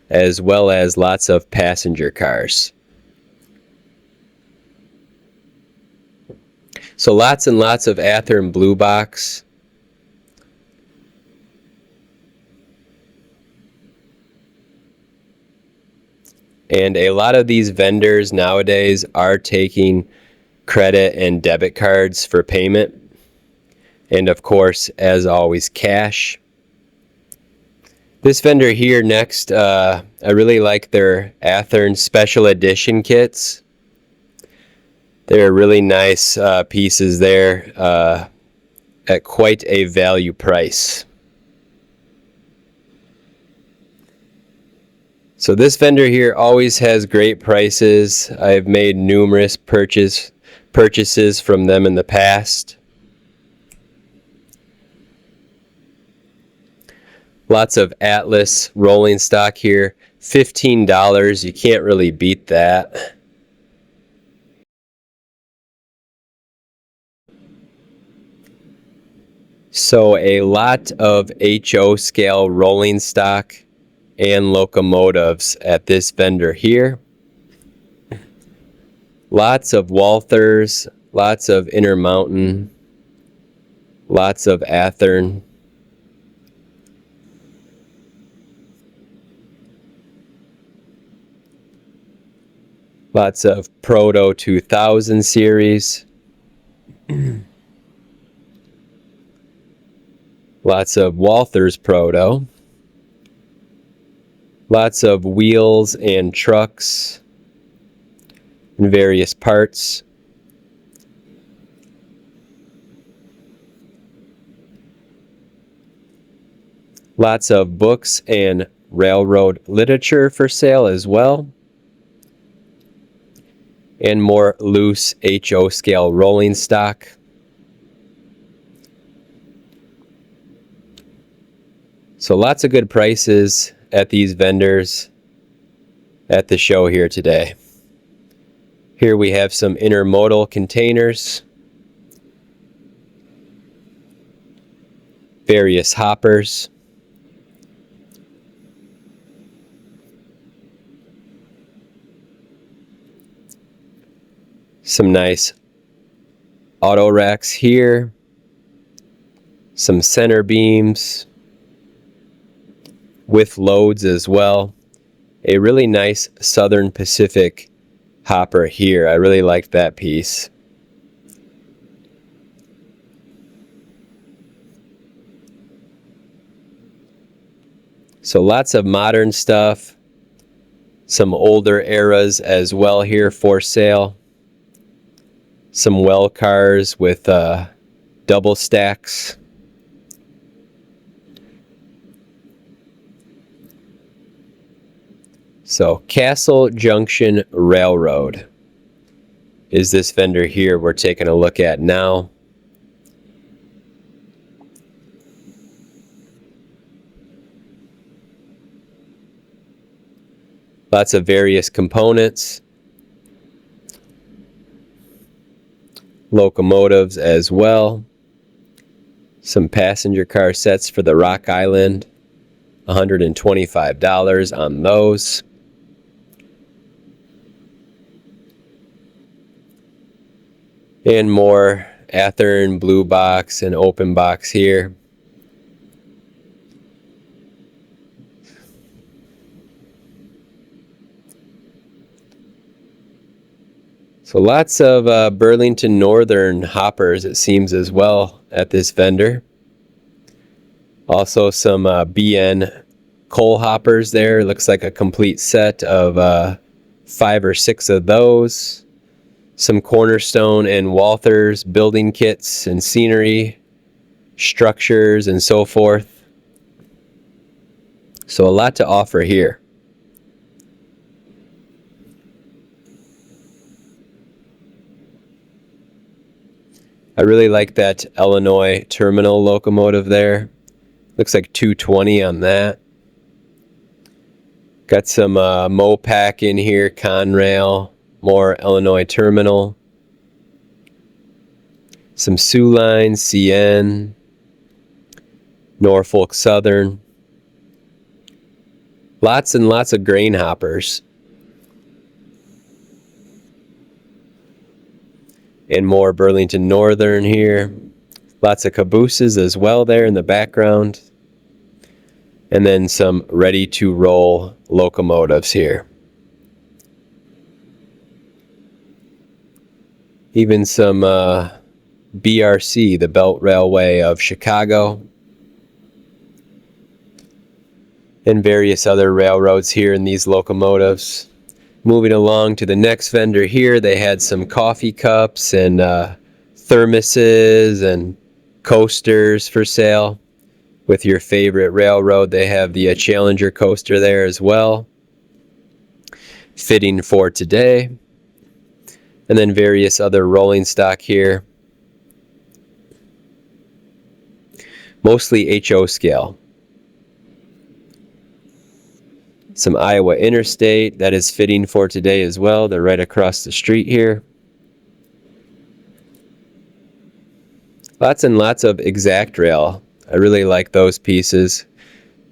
[SPEAKER 1] as well as lots of passenger cars. So lots and lots of Athearn blue box. And a lot of these vendors nowadays are taking credit and debit cards for payment. And of course, as always, cash. This vendor here next, I really like their Athearn Special Edition kits. They're really nice pieces there at quite a value price. So this vendor here always has great prices. I've made numerous purchases from them in the past. Lots of Atlas rolling stock here. $15. You can't really beat that. So a lot of HO scale rolling stock and locomotives at this vendor here. Lots of Walthers, lots of Intermountain, lots of Athearn. Lots of Proto 2000 series. Lots of Walthers Proto. Lots of wheels and trucks and various parts. Lots of books and railroad literature for sale as well. And more loose HO scale rolling stock. So lots of good prices at these vendors at the show here today. Here we have some intermodal containers, various hoppers, some nice auto racks here, some center beams with loads as well. A really nice Southern Pacific hopper here. I really liked that piece. So lots of modern stuff, some older eras as well here for sale. Some well cars with double stacks. So Castle Junction Railroad is this vendor here we're taking a look at now. Lots of various components. Locomotives as well. Some passenger car sets for the Rock Island. $125 on those. And more Athearn blue box and open box here. So lots of Burlington Northern hoppers, it seems, as well at this vendor. Also some BN coal hoppers there. Looks like a complete set of 5 or 6 of those. Some Cornerstone and Walthers building kits and scenery, structures and so forth. So a lot to offer here. I really like that Illinois terminal locomotive there. Looks like 220 on that. Got some Mopac in here, Conrail, more Illinois terminal. Some Sioux Line, CN, Norfolk Southern. Lots and lots of grain hoppers. And more Burlington Northern here. Lots of cabooses as well there in the background. And then some ready-to-roll locomotives here. Even some BRC, the Belt Railway of Chicago. And various other railroads here in these locomotives. Moving along to the next vendor here, they had some coffee cups and thermoses and coasters for sale. With your favorite railroad, they have the Challenger coaster there as well. Fitting for today. And then various other rolling stock here. Mostly HO scale. Some Iowa Interstate, that is fitting for today as well. They're right across the street here. Lots and lots of exact rail. I really like those pieces.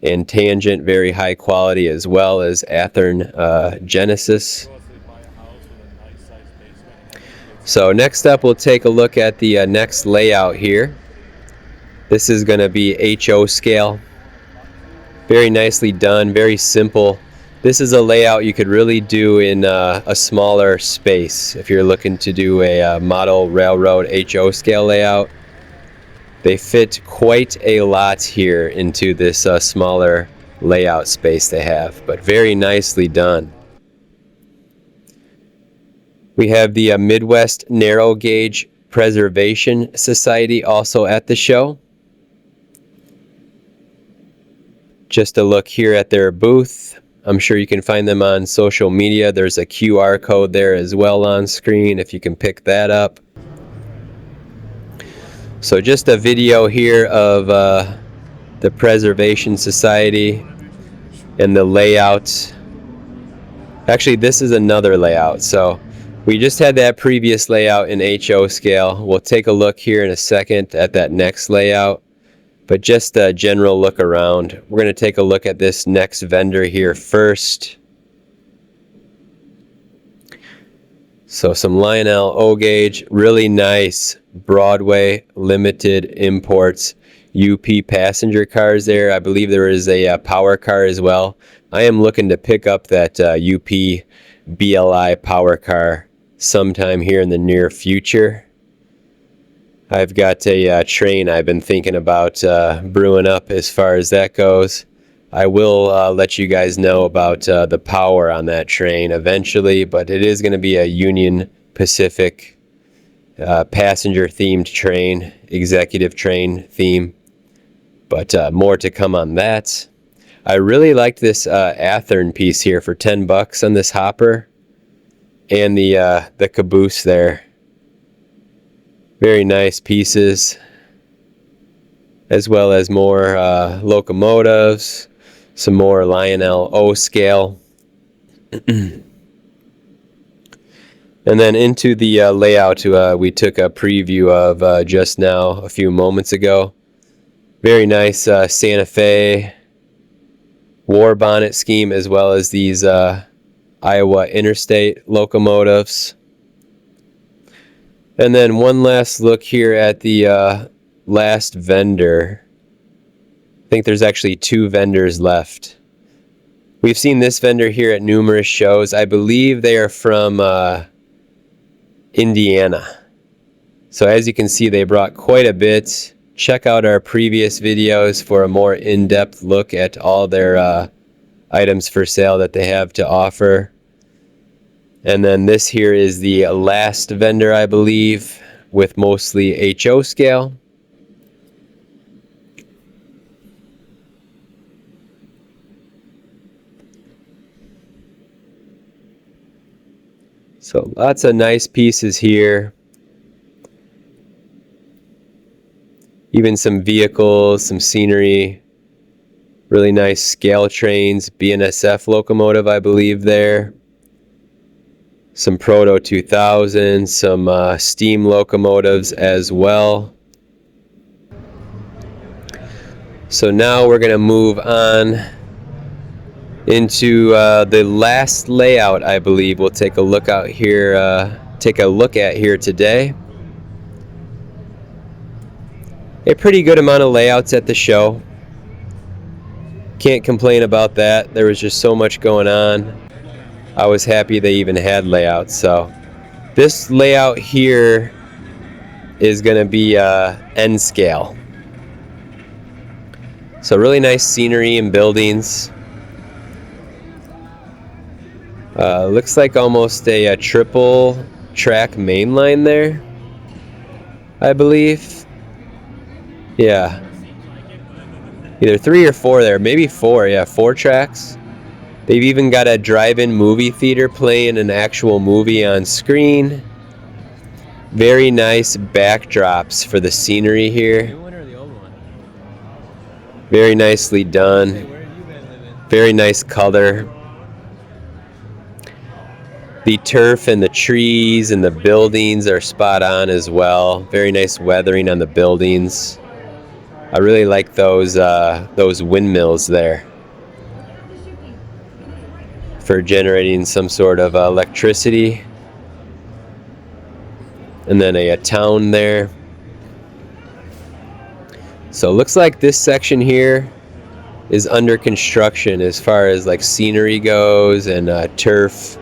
[SPEAKER 1] And Tangent, very high quality, as well as Athearn Genesis. So next up, we'll take a look at the next layout here. This is going to be HO scale. Very nicely done, very simple. This is a layout you could really do in a smaller space. If you're looking to do a model railroad HO scale layout, they fit quite a lot here into this smaller layout space they have, but very nicely done. We have the Midwest Narrow Gauge Preservation Society also at the show. Just a look here at their booth. I'm sure you can find them on social media. There's a QR code there as well on screen if you can pick that up. So just a video here of the Preservation Society and the layout. Actually, this is another layout. So we just had that previous layout in HO scale. We'll take a look here in a second at that next layout. But just a general look around. We're going to take a look at this next vendor here first. So some Lionel O gauge, really nice Broadway Limited Imports UP passenger cars there. I believe there is a power car as well. I am looking to pick up that UP BLI power car sometime here in the near future. I've got a train I've been thinking about brewing up as far as that goes. I will let you guys know about the power on that train eventually, but it is going to be a Union Pacific passenger themed train, executive train theme, but more to come on that. I really liked this Athearn piece here for $10 on this hopper, and the caboose there. Very nice pieces, as well as more locomotives, some more Lionel O scale. And then into the layout we took a preview of just now a few moments ago. Very nice Santa Fe war bonnet scheme, as well as these Iowa Interstate locomotives. And then one last look here at the last vendor. I think there's actually 2 vendors left. We've seen this vendor here at numerous shows. I believe they are from Indiana. So as you can see, they brought quite a bit. Check out our previous videos for a more in-depth look at all their items for sale that they have to offer. And then this here is the last vendor, I believe, with mostly HO scale. So lots of nice pieces here. Even some vehicles, some scenery. Really nice scale trains. BNSF locomotive, I believe, there. Some Proto 2000, some steam locomotives as well. So now we're going to move on into the last layout, I believe we'll take a look at here today. A pretty good amount of layouts at the show. Can't complain about that. There was just so much going on. I was happy they even had layouts. So this layout here is going to be N scale. So really nice scenery and buildings. Looks like almost a triple track main line there, I believe. Yeah. Either 3 or 4 there. Maybe 4. Yeah, 4 tracks. They've even got a drive-in movie theater playing an actual movie on screen. Very nice backdrops for the scenery here. Very nicely done. Very nice color. The turf and the trees and the buildings are spot on as well. Very nice weathering on the buildings. I really like those windmills there for generating some sort of electricity. And then a town there. So it looks like this section here is under construction as far as like scenery goes and turf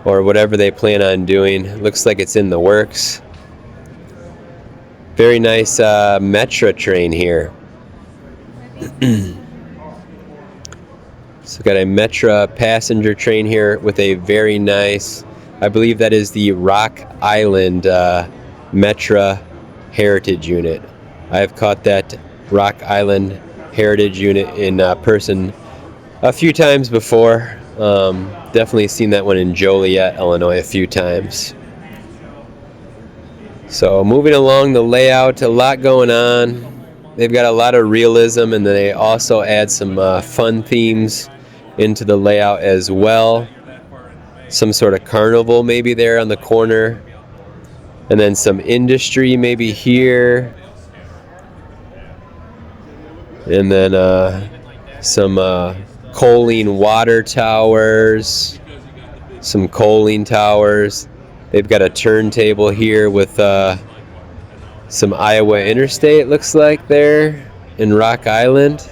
[SPEAKER 1] or whatever they plan on doing. Looks like it's in the works. Very nice Metra train here. So got a Metra passenger train here with a very nice, I believe that is the Rock Island Metra Heritage Unit. I have caught that Rock Island Heritage Unit in person a few times before. Definitely seen that one in Joliet, Illinois a few times. So moving along the layout, a lot going on. They've got a lot of realism, and they also add some fun themes into the layout as well. Some sort of carnival maybe there on the corner. And then some industry maybe here. And then some coaling water towers. Some coaling towers. They've got a turntable here with Some Iowa Interstate looks like there in Rock Island.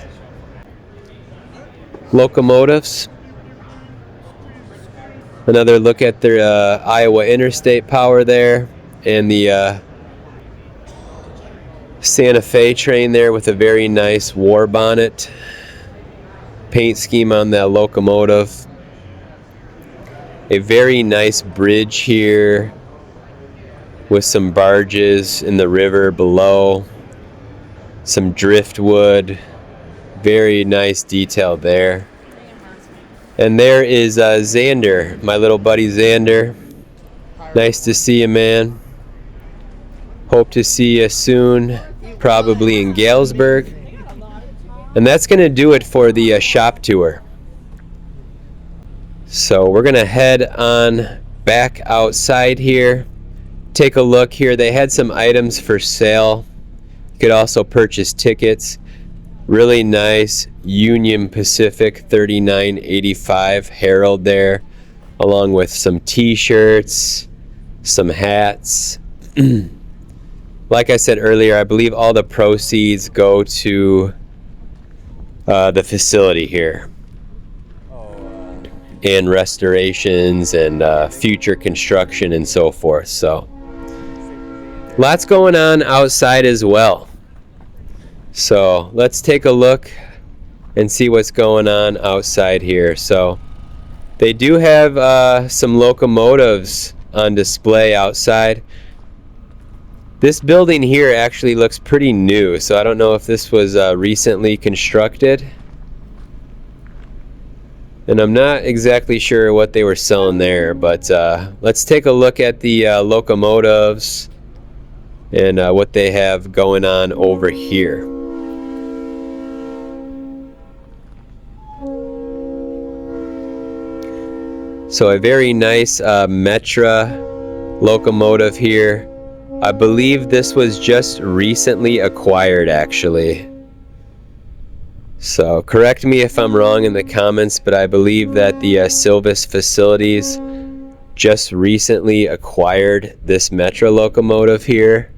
[SPEAKER 1] Locomotives. Another look at their Iowa Interstate power there, and the Santa Fe train there with a very nice war bonnet paint scheme on that locomotive. A very nice bridge here with some barges in the river below, some driftwood, very nice detail there. And there is Xander, my little buddy Xander. Nice to see you, man. Hope to see you soon, probably in Galesburg. And that's going to do it for the shop tour. So we're going to head on back outside here. Take a look here. They had some items for sale. You could also purchase tickets. Really nice Union Pacific 3985 Herald there, along with some t-shirts, some hats. Like I said earlier, I believe all the proceeds go to the facility here, and restorations and future construction and so forth. So lots going on outside as well. So let's take a look and see what's going on outside here. So they do have some locomotives on display outside. This building here actually looks pretty new, so I don't know if this was recently constructed. And I'm not exactly sure what they were selling there, but let's take a look at the locomotives and what they have going on over here. So a very nice Metra locomotive here. I believe this was just recently acquired, actually. So correct me if I'm wrong in the comments, but I believe that the Silvis facilities just recently acquired this Metra locomotive here,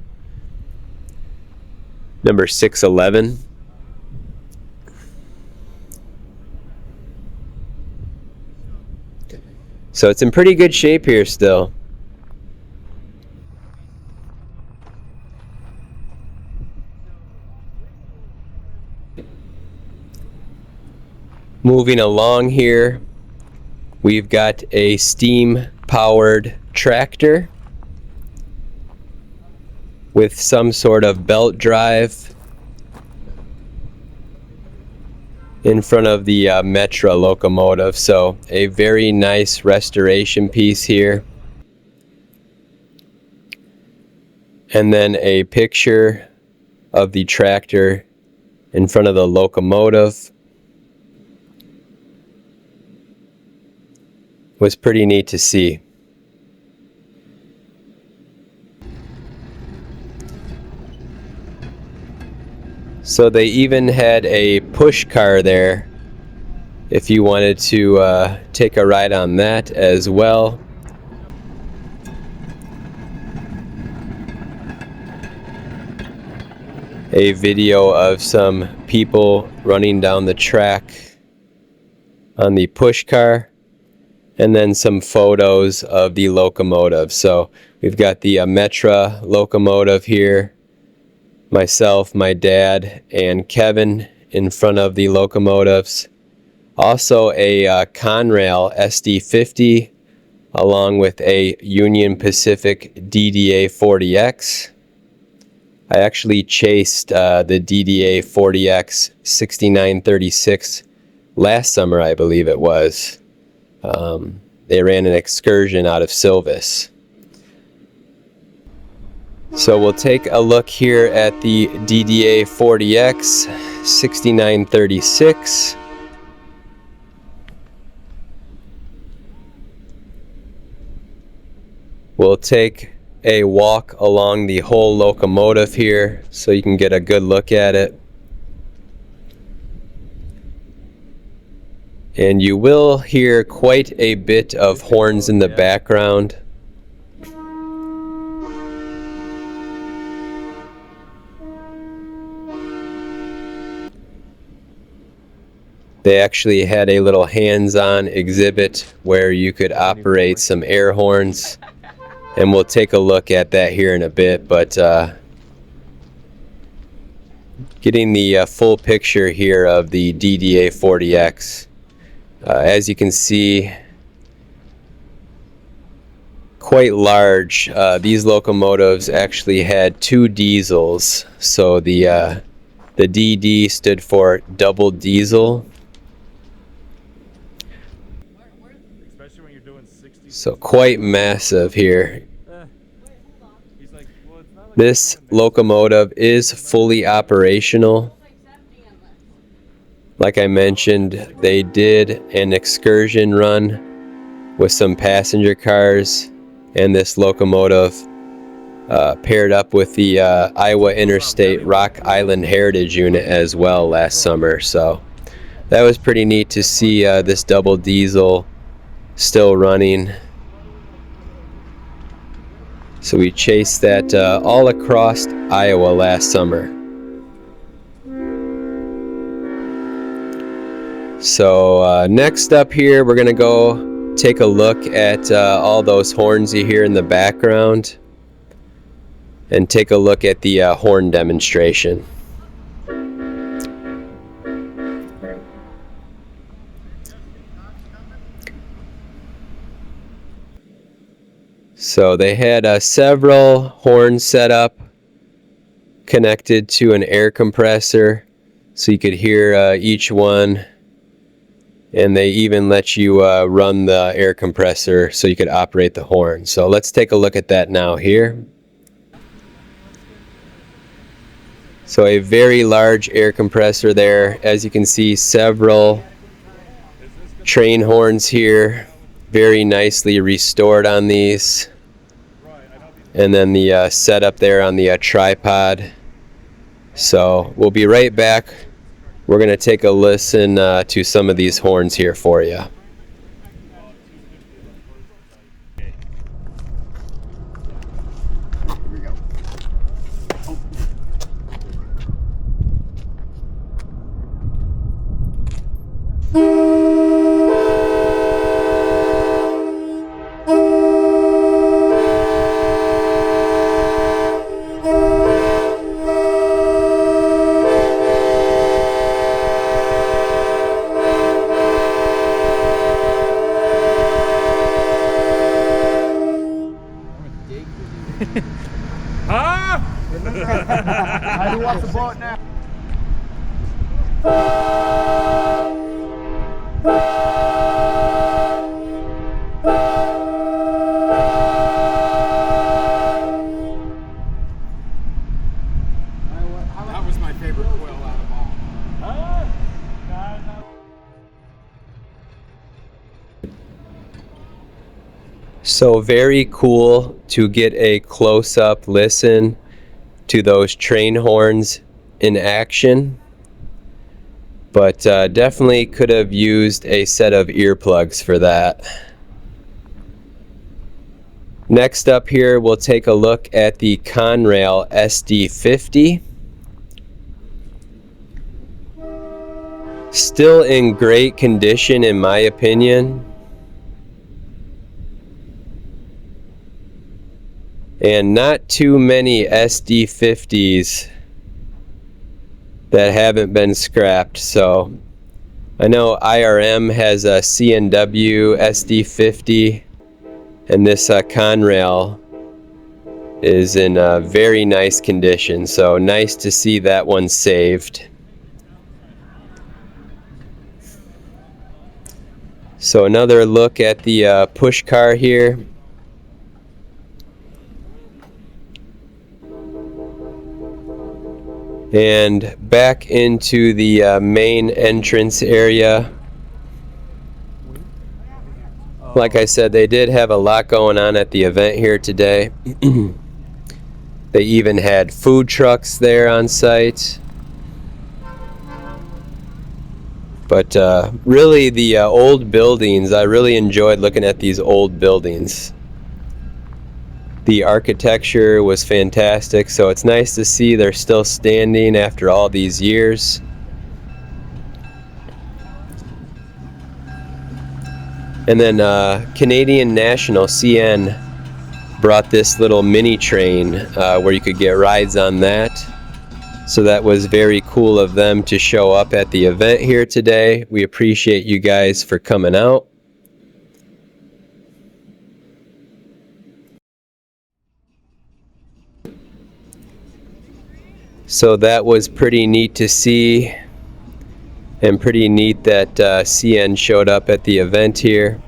[SPEAKER 1] number 611. So it's in pretty good shape here still. Moving along here, we've got a steam-powered tractor with some sort of belt drive in front of the Metra locomotive. So a very nice restoration piece here. And then a picture of the tractor in front of the locomotive. Was pretty neat to see. So they even had a push car there if you wanted to take a ride on that as well. A video of some people running down the track on the push car. And then some photos of the locomotive. So we've got the Metra locomotive here. Myself, my dad, and Kevin in front of the locomotives. Also a Conrail SD50 along with a Union Pacific DDA 40X. I actually chased the DDA 40X 6936 last summer, I believe it was. They ran an excursion out of Silvis. So we'll take a look here at the DDA 40X 6936. We'll take a walk along the whole locomotive here so you can get a good look at it. And you will hear quite a bit of horns in the background. They actually had a little hands-on exhibit where you could operate some air horns, and we'll take a look at that here in a bit. But getting the full picture here of the DDA 40X. As you can see, quite large. These locomotives actually had 2 diesels, so the DD stood for double diesel. So quite massive here. This locomotive is fully operational. Like I mentioned, they did an excursion run with some passenger cars, and this locomotive paired up with the Iowa Interstate Rock Island Heritage Unit as well last summer. So that was pretty neat to see this double diesel still running. So we chased that all across Iowa last summer. So next up here, we're gonna go take a look at all those horns you hear in the background and take a look at the horn demonstration. So they had several horns set up connected to an air compressor so you could hear each one, and they even let you run the air compressor so you could operate the horn. So let's take a look at that now here. So a very large air compressor there. As you can see, several train horns here, very nicely restored on these. And then the setup there on the tripod. So we'll be right back. We're going to take a listen to some of these horns here for you.
[SPEAKER 3] How do you watch the boat now? That was my favorite quill out of all.
[SPEAKER 1] So very cool to get a close-up listen to those train horns in action, but definitely could have used a set of earplugs for that. Next up here, we'll take a look at the Conrail SD50. Still in great condition in my opinion. And not too many SD50s that haven't been scrapped. So I know IRM has a CNW SD50, and this Conrail is in very nice condition. So nice to see that one saved. So another look at the push car here. And back into the main entrance area. Like I said, they did have a lot going on at the event here today. They even had food trucks there on site. But really the old buildings, I really enjoyed looking at these old buildings. The architecture was fantastic, so it's nice to see they're still standing after all these years. And then Canadian National, CN, brought this little mini train where you could get rides on that. So that was very cool of them to show up at the event here today. We appreciate you guys for coming out. So that was pretty neat to see, and pretty neat that CN showed up at the event here.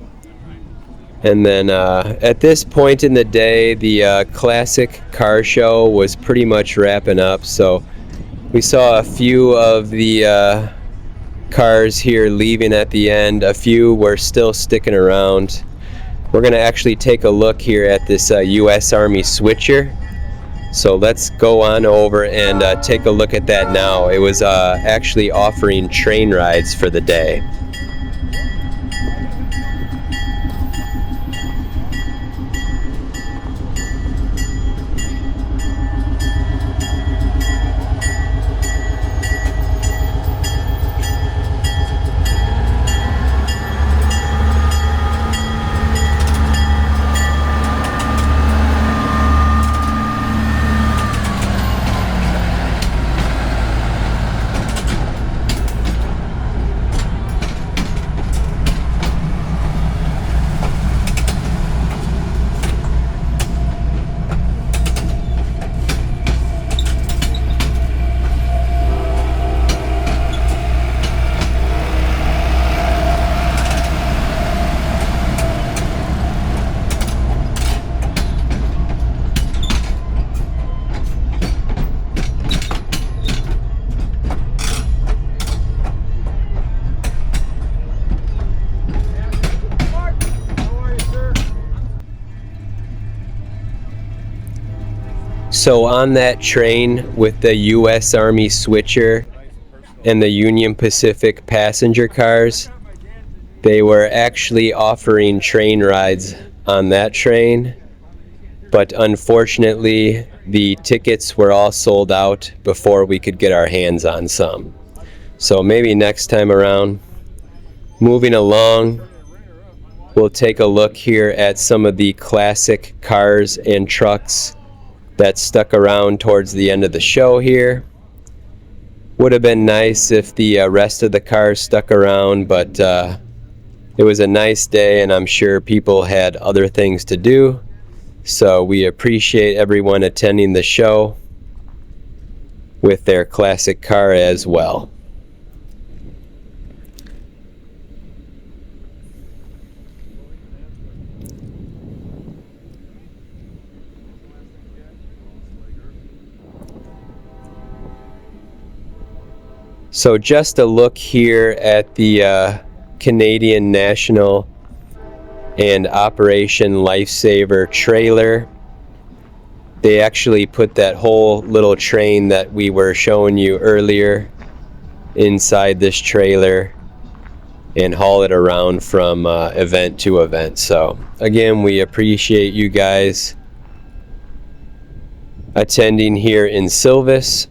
[SPEAKER 1] And then at this point in the day, the classic car show was pretty much wrapping up. So we saw a few of the cars here leaving at the end. A few were still sticking around. We're going to actually take a look here at this U.S. Army switcher. So let's go on over and take a look at that now. It was actually offering train rides for the day. So on that train with the U.S. Army switcher and the Union Pacific passenger cars, they were actually offering train rides on that train, but unfortunately the tickets were all sold out before we could get our hands on some. So maybe next time around. Moving along, we'll take a look here at some of the classic cars and trucks that stuck around towards the end of the show here. Would have been nice if the rest of the cars stuck around, but it was a nice day and I'm sure people had other things to do. So we appreciate everyone attending the show with their classic car as well. So just a look here at the Canadian National and Operation Lifesaver trailer. They actually put that whole little train that we were showing you earlier inside this trailer and haul it around from event to event. So again, we appreciate you guys attending here in Silvis.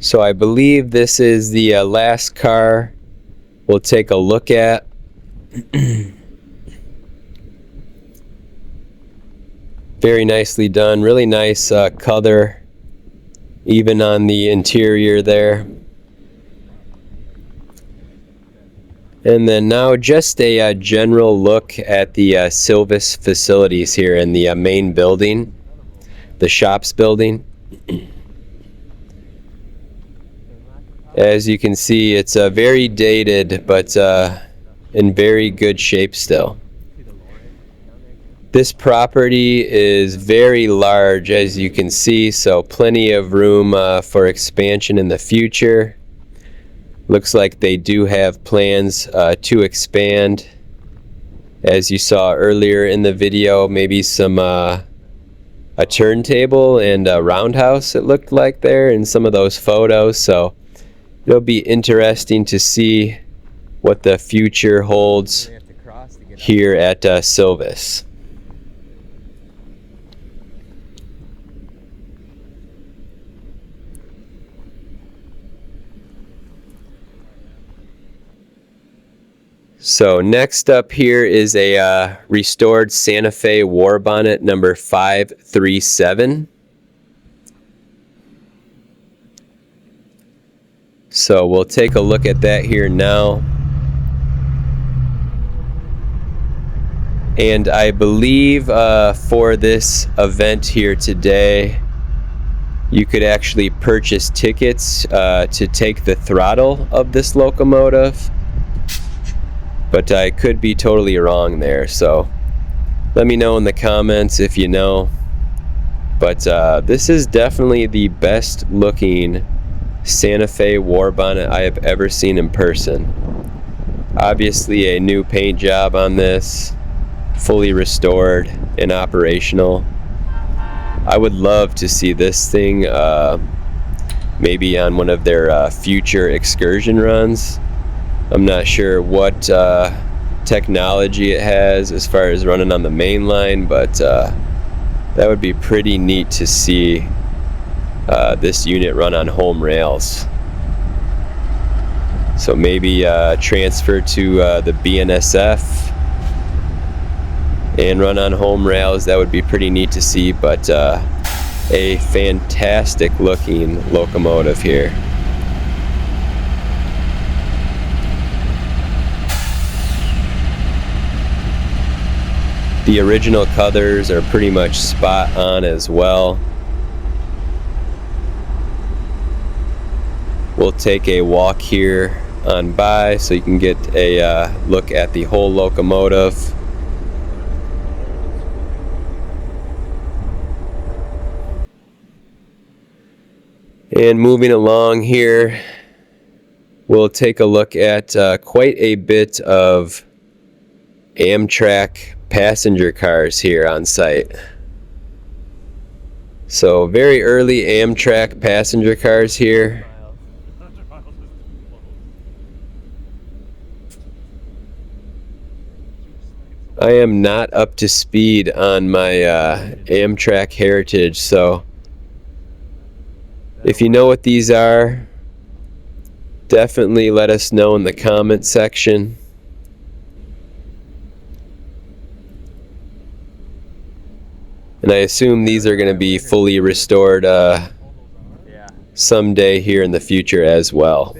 [SPEAKER 1] So I believe this is the last car we'll take a look at. Very nicely done, really nice color, even on the interior there. And then now just a general look at the Silvis facilities here in the main building, the shops building. As you can see, it's very dated, but in very good shape still. This property is very large, as you can see, so plenty of room for expansion in the future. Looks like they do have plans to expand. As you saw earlier in the video, maybe some a turntable and a roundhouse, it looked like there in some of those photos. So it'll be interesting to see what the future holds here at Silvis. So next up here is a restored Santa Fe war bonnet number 537. So we'll take a look at that here now. And I believe for this event here today, you could actually purchase tickets to take the throttle of this locomotive. But I could be totally wrong there, so let me know in the comments if you know. But this is definitely the best looking Santa Fe war bonnet I have ever seen in person. Obviously a new paint job on this, fully restored and operational. I would love to see this thing maybe on one of their future excursion runs. I'm not sure what technology it has as far as running on the main line, but that would be pretty neat to see this unit run on home rails. So maybe transfer to the BNSF and run on home rails. That would be pretty neat to see, but a fantastic looking locomotive here. The original colors are pretty much spot on as well. We'll take a walk here on by so you can get a look at the whole locomotive. And moving along here, we'll take a look at quite a bit of Amtrak passenger cars here on site. So very early Amtrak passenger cars here. I am not up to speed on my Amtrak heritage, so if you know what these are, definitely let us know in the comment section. And I assume these are going to be fully restored someday here in the future as well.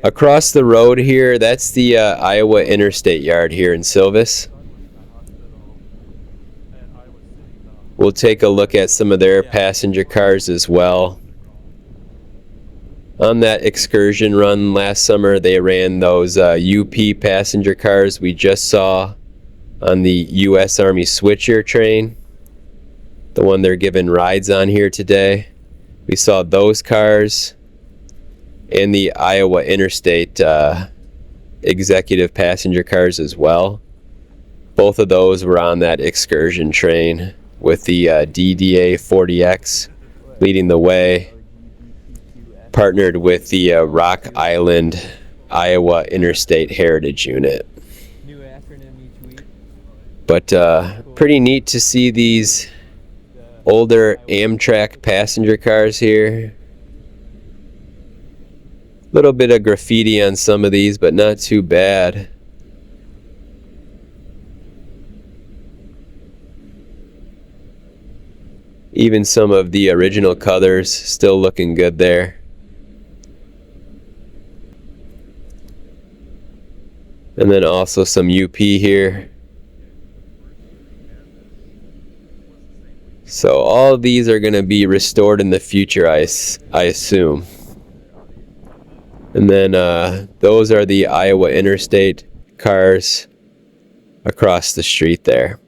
[SPEAKER 1] Across the road here, that's the Iowa Interstate Yard here in Silvis. We'll take a look at some of their passenger cars as well. On that excursion run last summer, they ran those UP passenger cars we just saw on the U.S. Army Switcher train, the one they're giving rides on here today. We saw those cars and the Iowa Interstate executive passenger cars as well. Both of those were on that excursion train with the DDA 40X leading the way, partnered with the Rock Island Iowa Interstate Heritage Unit. But pretty neat to see these older Amtrak passenger cars here. Little bit of graffiti on some of these, but not too bad. Even some of the original colors still looking good there. And then also some UP here. So all of these are going to be restored in the future, I assume. And then those are the Iowa Interstate cars across the street there.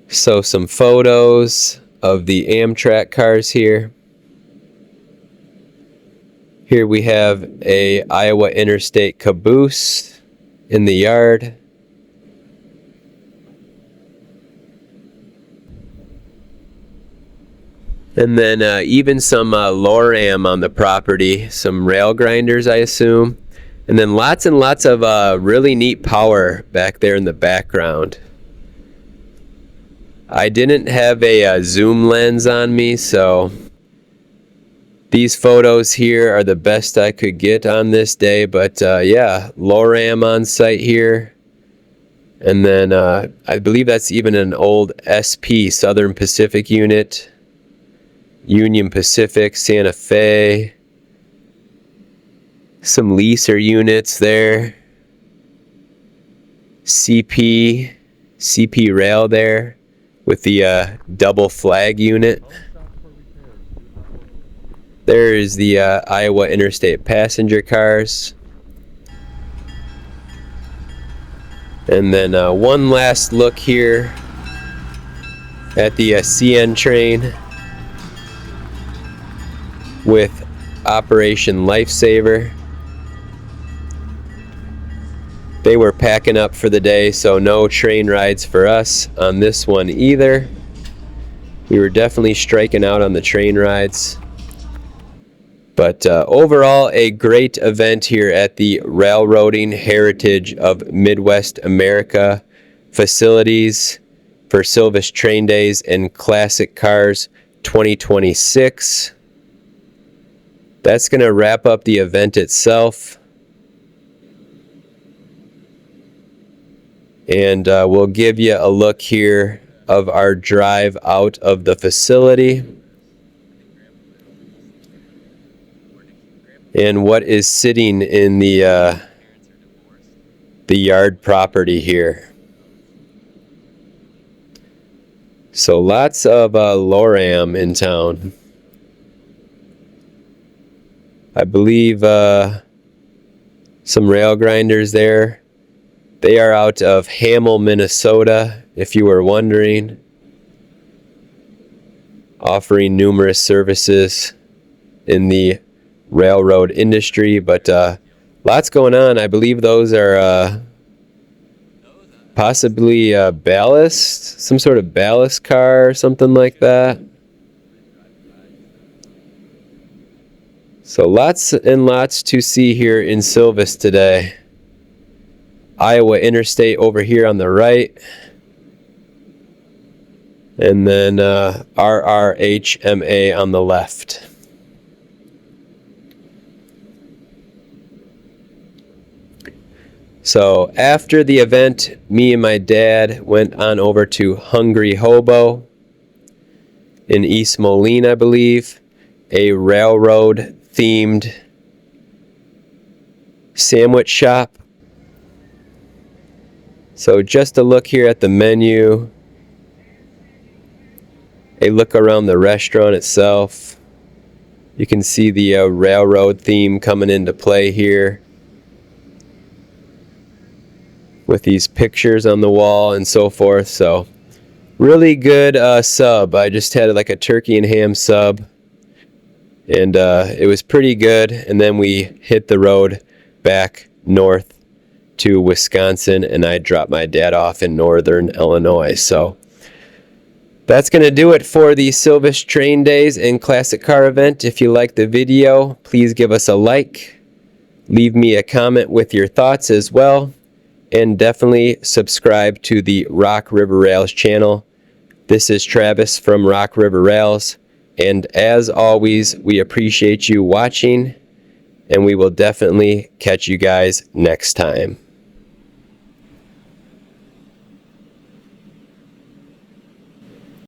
[SPEAKER 1] So some photos of the Amtrak cars here. Here we have a Iowa Interstate caboose in the yard. And then even some LORAM on the property, some rail grinders, I assume. And then lots and lots of really neat power back there in the background. I didn't have a zoom lens on me, so these photos here are the best I could get on this day. But yeah, LORAM on site here. And then I believe that's even an old SP, Southern Pacific unit. Union Pacific, Santa Fe. Some leaser units there. CP rail there with the double flag unit. There is the Iowa Interstate passenger cars. And then one last look here at the CN train with Operation Lifesaver. They were packing up for the day, so no train rides for us on this one either. We were definitely striking out on the train rides. But overall, a great event here at the Railroading Heritage of Midwest America facilities for Silvis Train Days and Classic Cars 2026. That's going to wrap up the event itself. And we'll give you a look here of our drive out of the facility. And what is sitting in the yard property here. So lots of LORAM in town. I believe some rail grinders there. They are out of Hamel, Minnesota, if you were wondering. Offering numerous services in the railroad industry, but lots going on. I believe those are possibly ballast, some sort of ballast car or something like that. So lots and lots to see here in Silvis today. Iowa Interstate over here on the right. And then RRHMA on the left. So after the event, me and my dad went on over to Hungry Hobo in East Moline, I believe, a railroad-themed sandwich shop. So just a look here at the menu, a look around the restaurant itself. You can see the railroad theme coming into play here, with these pictures on the wall and so forth. So really good sub. I just had like a turkey and ham sub, and it was pretty good. And then we hit the road back north to Wisconsin, and I dropped my dad off in northern Illinois. So that's going to do it for the Silvis Train Days and Classic Car event. If you liked the video, please give us a like. Leave me a comment with your thoughts as well. And definitely subscribe to the Rock River Rails channel. This is Travis from Rock River Rails. And as always, we appreciate you watching. And we will definitely catch you guys next time.